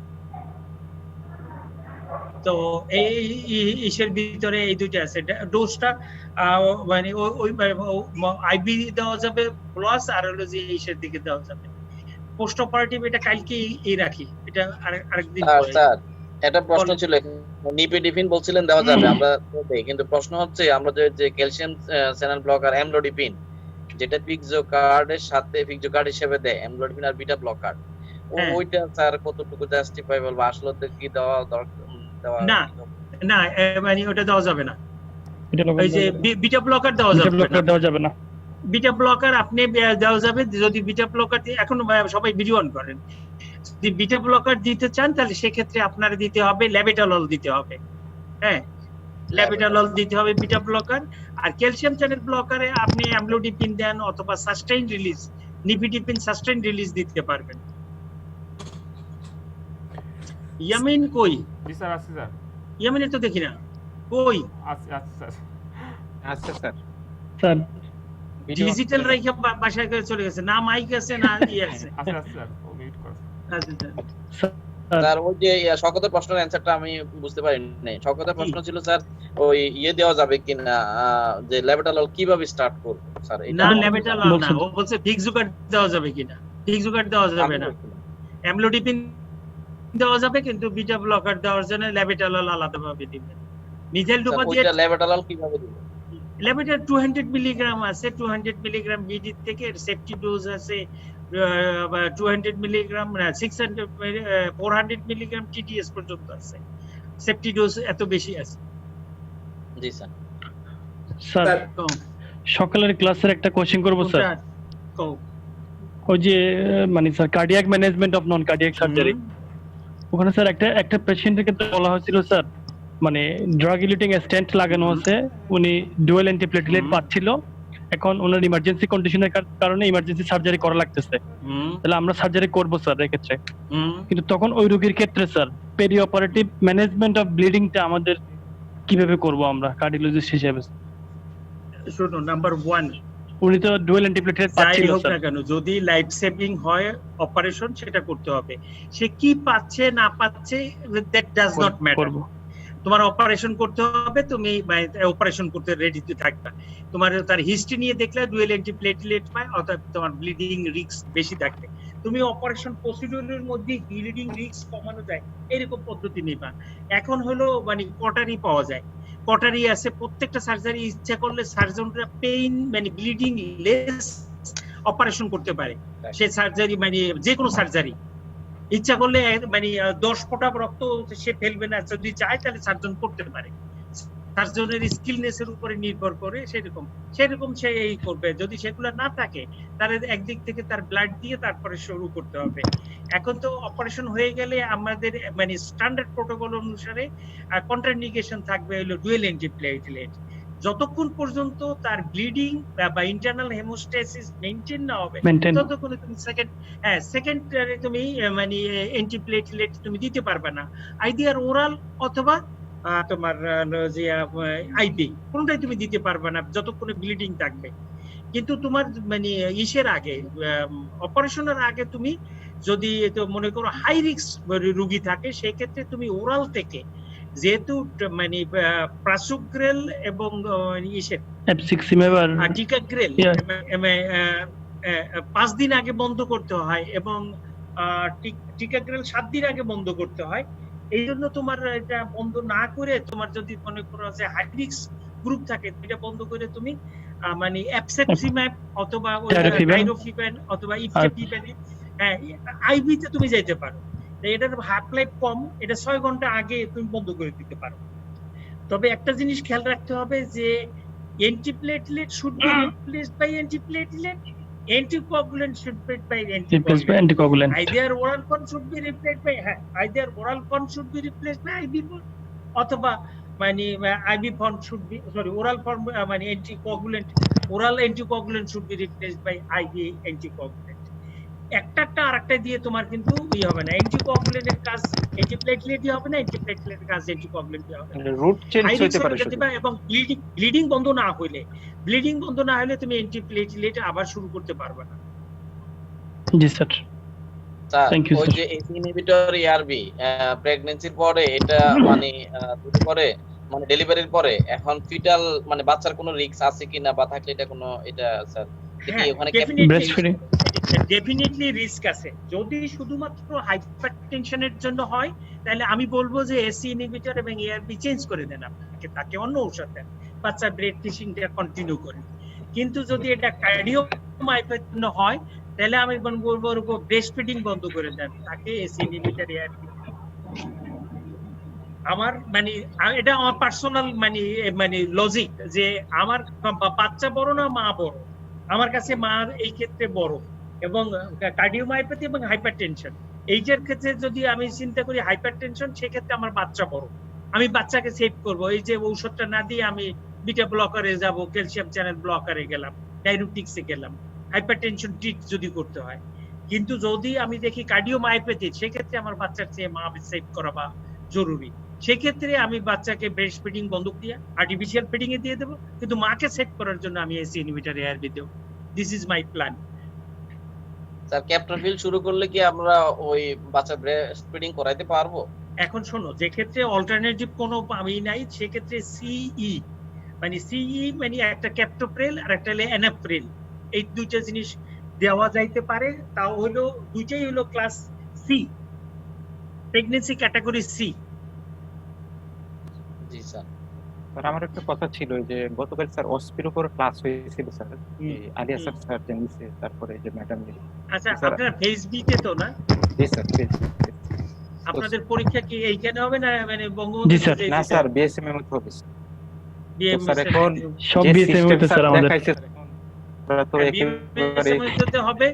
তো এই ইসের ভিতরে এই দুইটা আছে। ডোজটা মানে ওই আইবি দেওয়া যাবে প্লাস আর হলো যে ইসের দিকে দেওয়া যাবে পোস্ট অপারেটিভ। এটা কালকে রাখি, এটা আরেকদিন। স্যার এটা প্রশ্ন ছিল, নিপিডিফিন বলছিলেন দেওয়া যাবে, আমরা দেই, কিন্তু প্রশ্ন হচ্ছে আমরা যে ক্যালসিয়াম চ্যানেল ব্লকার অ্যামলোডিপিন যেটা পিক্সোকার্ডের সাথে পিক্সোকার্ড হিসেবে দেয়, অ্যামলোডিপিন আর বিটা ব্লকার, ওইটা স্যার কতটুকু জাস্টিফাইবল বা আসলে কি দেওয়া দরকার? না না মানে ওটা দেওয়া যাবে না। ওই যে বিটা ব্লকার দেওয়া যাবে না। বিটা ব্লকার আপনি দেওয়া যাবে যদি বিটা ব্লকার এখন সবাই ভিডিও অন করেন। যদি বিটা ব্লকার দিতে চান তাহলে সেক্ষেত্রে আপনারা দিতে হবে ল্যাবেটালল দিতে হবে। হ্যাঁ, ল্যাবেটালল দিতে হবে বিটা ব্লকার। আর ক্যালসিয়াম চ্যানেল ব্লকারে আপনি অ্যামলোডিপিন দেন অথবা সাস্টেইন রিলিজ নিপিডিপিন সাস্টেইন রিলিজ দিতে পারবেন। ইয়ামিন কই? জি স্যার আছে স্যার। ইয়ামিনে তো দেখি না, কই? আছে স্যার। আচ্ছা স্যার। স্যার ডিজিটাল রেখে বাসায় করে চলে গেছে, না মাইক আছে না আছে। আছে স্যার, ও মিউট করো। স্যার ওই যে শওকতের প্রশ্নের অ্যানসারটা আমি বুঝতে পারি নাই। শওকতের প্রশ্ন ছিল স্যার ওই দেওয়া যাবে কিনা যে ল্যাবেটালল কিভাবে স্টার্ট করব স্যার? না ল্যাবেটালল না, ও বলছে পিক্সোকার্ড দেওয়া যাবে কিনা। পিক্সোকার্ড দেওয়া যাবে না, অ্যামলোডিপিন দেওয়া যাবে, কিন্তু বিটা ব্লকার দেওয়ার জন্য ল্যাবেটালল আলাদাভাবে দিবেন। মিথাইল ডোপাজিয়েট ল্যাবেটালল কিভাবে দিবেন? ল্যাবেটাল 200 মিলিগ্রাম আছে, 200 মিলিগ্রাম বিডি থেকে এর সেফটি ডোজ আছে 200 মিলিগ্রাম, 600 400 মিলিগ্রাম টিটিএস পর্যন্ত আছে। সেফটি ডোজ এত বেশি আছে। জি স্যার। স্যার সকালের ক্লাসের একটা কোশ্চেন করব স্যার। ওই যে মানে sir cardiac management of non cardiac surgery, ওখানে স্যার একটা পেশেন্টের ক্ষেত্রে বলা হয়েছিল স্যার মানে ড্রাগ ইলিউটিং স্টেন্ট লাগানো আছে, উনি ডুয়াল অ্যান্টিপ্লেটলেট পাচ্ছিল, এখন ওনার ইমার্জেন্সি কন্ডিশনের কারণে ইমার্জেন্সি সার্জারি করা লাগতেছে। তাহলে আমরা সার্জারি করব স্যার এক্ষেত্রে, কিন্তু তখন ওই রোগীর ক্ষেত্রে sir perioperative management of ব্লিডিংটা আমাদের কিভাবে করব আমরা কার্ডিওলজিস্ট হিসেবে? শুনুন, নাম্বার 1 উনি তো ডুয়াল অ্যান্টিপ্লেটলেট পাচ্ছিল স্যার, না কেন যদি লাইফ সেভিং হয় অপারেশন সেটা করতে হবে। সে কি পাচ্ছে না পাচ্ছে দ্যাট ডাজ নট ম্যাটার। তোমার অপারেশন করতে হবে, তুমি অপারেশন করতে রেডি থাকবে। তোমার তার হিস্ট্রি নিয়ে দেখলে ডুয়াল অ্যান্টিপ্লেটলেট পায়, অর্থাৎ তোমার ব্লিডিং রিস্ক বেশি থাকবে, তুমি অপারেশন প্রসিডিউরের মধ্যে ব্লিডিং রিস্ক কমানো যায় এরকম পদ্ধতি নিবা। এখন হলো মানে কটারি পাওয়া যায়, কটারি আছে, প্রত্যেকটা সার্জারি ইচ্ছা করলে সার্জনরা পেইন মানে ব্লিডিং লেস অপারেশন করতে পারে। সে সার্জারি মানে যে কোনো সার্জারি ইচ্ছা করলে মানে 10 ফোঁটা রক্ত সে ফেলবে না, যদি চায় তাহলে সার্জন করতে পারে। সার্জনের স্কিলনেস এর উপরে নির্ভর করে সেরকম সে এই করবে। যদি সেগুলো না থাকে তাহলে একদিক থেকে তার ব্লাড দিয়ে তারপরে শুরু করতে হবে। এখন তো অপারেশন হয়ে গেলে আমাদের মানে স্ট্যান্ডার্ড প্রোটোকল অনুসারে কন্ট্রাইন্ডিকেশন থাকবে হলো ডুয়াল অ্যান্টিপ্লেটলেট। যতক্ষণ পর্যন্ত তার ব্লিডিং বা ইন্টারনাল হেমোস্ট্যাসিস মেইনটেইন না হবে মেনটেন ততক্ষণ তুমি সেকেন্ড তুমি মানে অ্যান্টিপ্লেটলেট তুমি দিতে পারবে না, আইদার ওরাল অথবা তোমার যে আইপি, কোনটাই তুমি দিতে পারবে না যতক্ষণে ব্লিডিং থাকবে। কিন্তু তোমার মানে ইসের আগে, অপারেশনের আগে তুমি যদি মনে করো হাই রিস্ক রোগী থাকে, সেই ক্ষেত্রে তুমি ওরাল থেকে, যেহেতু মানে প্রাসুগ্রেল এবং ইসের এপসিক্সিমেব আর টিকাগ্রেল 5 দিন আগে বন্ধ করতে হয় এবং টিকাগ্রেল 7 দিন আগে বন্ধ করতে হয়। এই জন্য তোমার এটা বন্ধ না করে, তোমার যদি মনে করো যে হাই রিস্ক গ্রুপ থাকে, এটা বন্ধ করে তুমি মানে এপসেপসিম্যাব অথবা টাইরোফিবেন অথবা ইফেপিবেন আইভি তে তুমি যাইতে পারো। এটার হাফ লাইফ কম, এটা 6 ঘন্টা আগে তুমি বন্ধ করে দিতে পারো। তবে একটা জিনিস খেয়াল রাখতে হবে যে antiplatelet should be replaced by antiplatelet, anticoagulant should be by anticoagulant. Either oral form should be replaced by IV form অথবা মানে IV form should be oral form মানে oral anticoagulant should be replaced by IV anticoagulant. একটা আরেকটা দিয়ে তোমার কিন্তু হবে না, অ্যান্টিকোয়াগুলেন্টের কাজ অ্যান্টিপ্লেটলেটই হবে না, অ্যান্টিপ্লেটলেটের কাজ অ্যান্টিকোয়াগুলেন্টই হবে না। রুট চেঞ্জ হতে পারে এবং ব্লিডিং বন্ধ না হলে তুমি অ্যান্টিপ্লেটলেট আবার শুরু করতে পারবে না। জি স্যার, থ্যাংক ইউ ওই স্যার। যে এসি ইনহিবিটর এআরবি প্রেগন্যান্সির পরে এটা মানে পরে মানে ডেলিভারির পরে এখন ফিটাল মানে বাচ্চার কোনো রিস্ক আছে কিনা বা থাকলে এটা কোনো এটা স্যার ওখানে ডেফিনেটলি রিস্ক আছে। যদি শুধুমাত্র হাইপারটেনশনের জন্য হয় তাহলে আমি বলবো যে এসি ইনহিবিটর এবং এআরবি চেঞ্জ করে দেন, আপনাকে তাকে অন্য ঔষধ দেন, বাচ্চার ব্রেড ফিশিংটা কন্টিনিউ করেন। কিন্তু যদি এটা কার্ডিওমায়োপ্যাথির জন্য হয় তাহলে আমি বলবো ব্রেস্ট ফিডিং বন্ধ করে দেন, তাকে এসি ইনহিবিটর এআরবি। আমার মানে এটা আমার পার্সোনাল মানে লজিক যে আমার বাচ্চা বড় না মা বড়, আমার কাছে মা এই ক্ষেত্রে বড়। এবং কার্ডিওমায়োপ্যাথি এবং হাইপারটেনশন এইটার ক্ষেত্রে যদি আমি চিন্তা করি হাইপারটেনশন, সেক্ষেত্রে আমার বাচ্চা বড়, আমি বাচ্চাকে সেভ করব। এই যে ঔষধটা না দিয়ে আমি বিটা ব্লকারে যাব, ক্যালসিয়াম চ্যানেল ব্লকারে গেলাম, ডায়ুরেটিক্সে গেলাম, হাইপারটেনশন ট্রিট যদি করতে হয়। কিন্তু যদি আমি দেখি কার্ডিওমায়োপ্যাথি, সেক্ষেত্রে আমার বাচ্চার চেয়ে মা সেভ করা বা জরুরি। সেক্ষেত্রে আমি বাচ্চাকে ব্রেস্ট ফিডিং বন্ধ দিয়ে আর্টিফিশিয়াল ফিডিং এ দিয়ে দেবো, কিন্তু মাকে সেভ করার জন্য আমি এসি ইনহিবিটর এআরবি দেব। This is my plan. Sir captopril শুরু করলে কি আমরা ওই বাচ্চা ব্রেস্ট ফিডিং করাইতে পারবো? এখন শোনো, যে ক্ষেত্রে অল্টারনেটিভ কোনো আমি নাই, সেক্ষেত্রে সিই মানে একটা ক্যাপ্টোপ্রিল আর একটা হলো এনাপ্রিল, এই দুইটা জিনিস দেওয়া যাইতে পারে। তাও হলো দুইটাই হলো class C, pregnancy category C. জি স্যার। স্যার আমার একটা কথা ছিল যে গতকাল স্যার অস্পির উপর ক্লাস হয়েছিল স্যার, আলিয়া স্যার জানিয়েছে, তারপরে যে ম্যাডাম। আচ্ছা, আপনারা ফেজ বি তে তো না? জি স্যার। আপনাদের পরীক্ষা কি এইখানে হবে না মানে জি স্যার, না স্যার বিএসএম এর মধ্যে হবে স্যার। এখন সব বিএসএম এর স্যার আমাদের তো একেবারে হবে।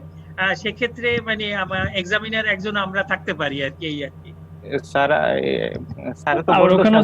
সেক্ষেত্রে মানে আমার এক্সামিনার একজন আমরা থাকতে পারি আর কি, এই আর কি স্যার। স্যার তো আর ওখানে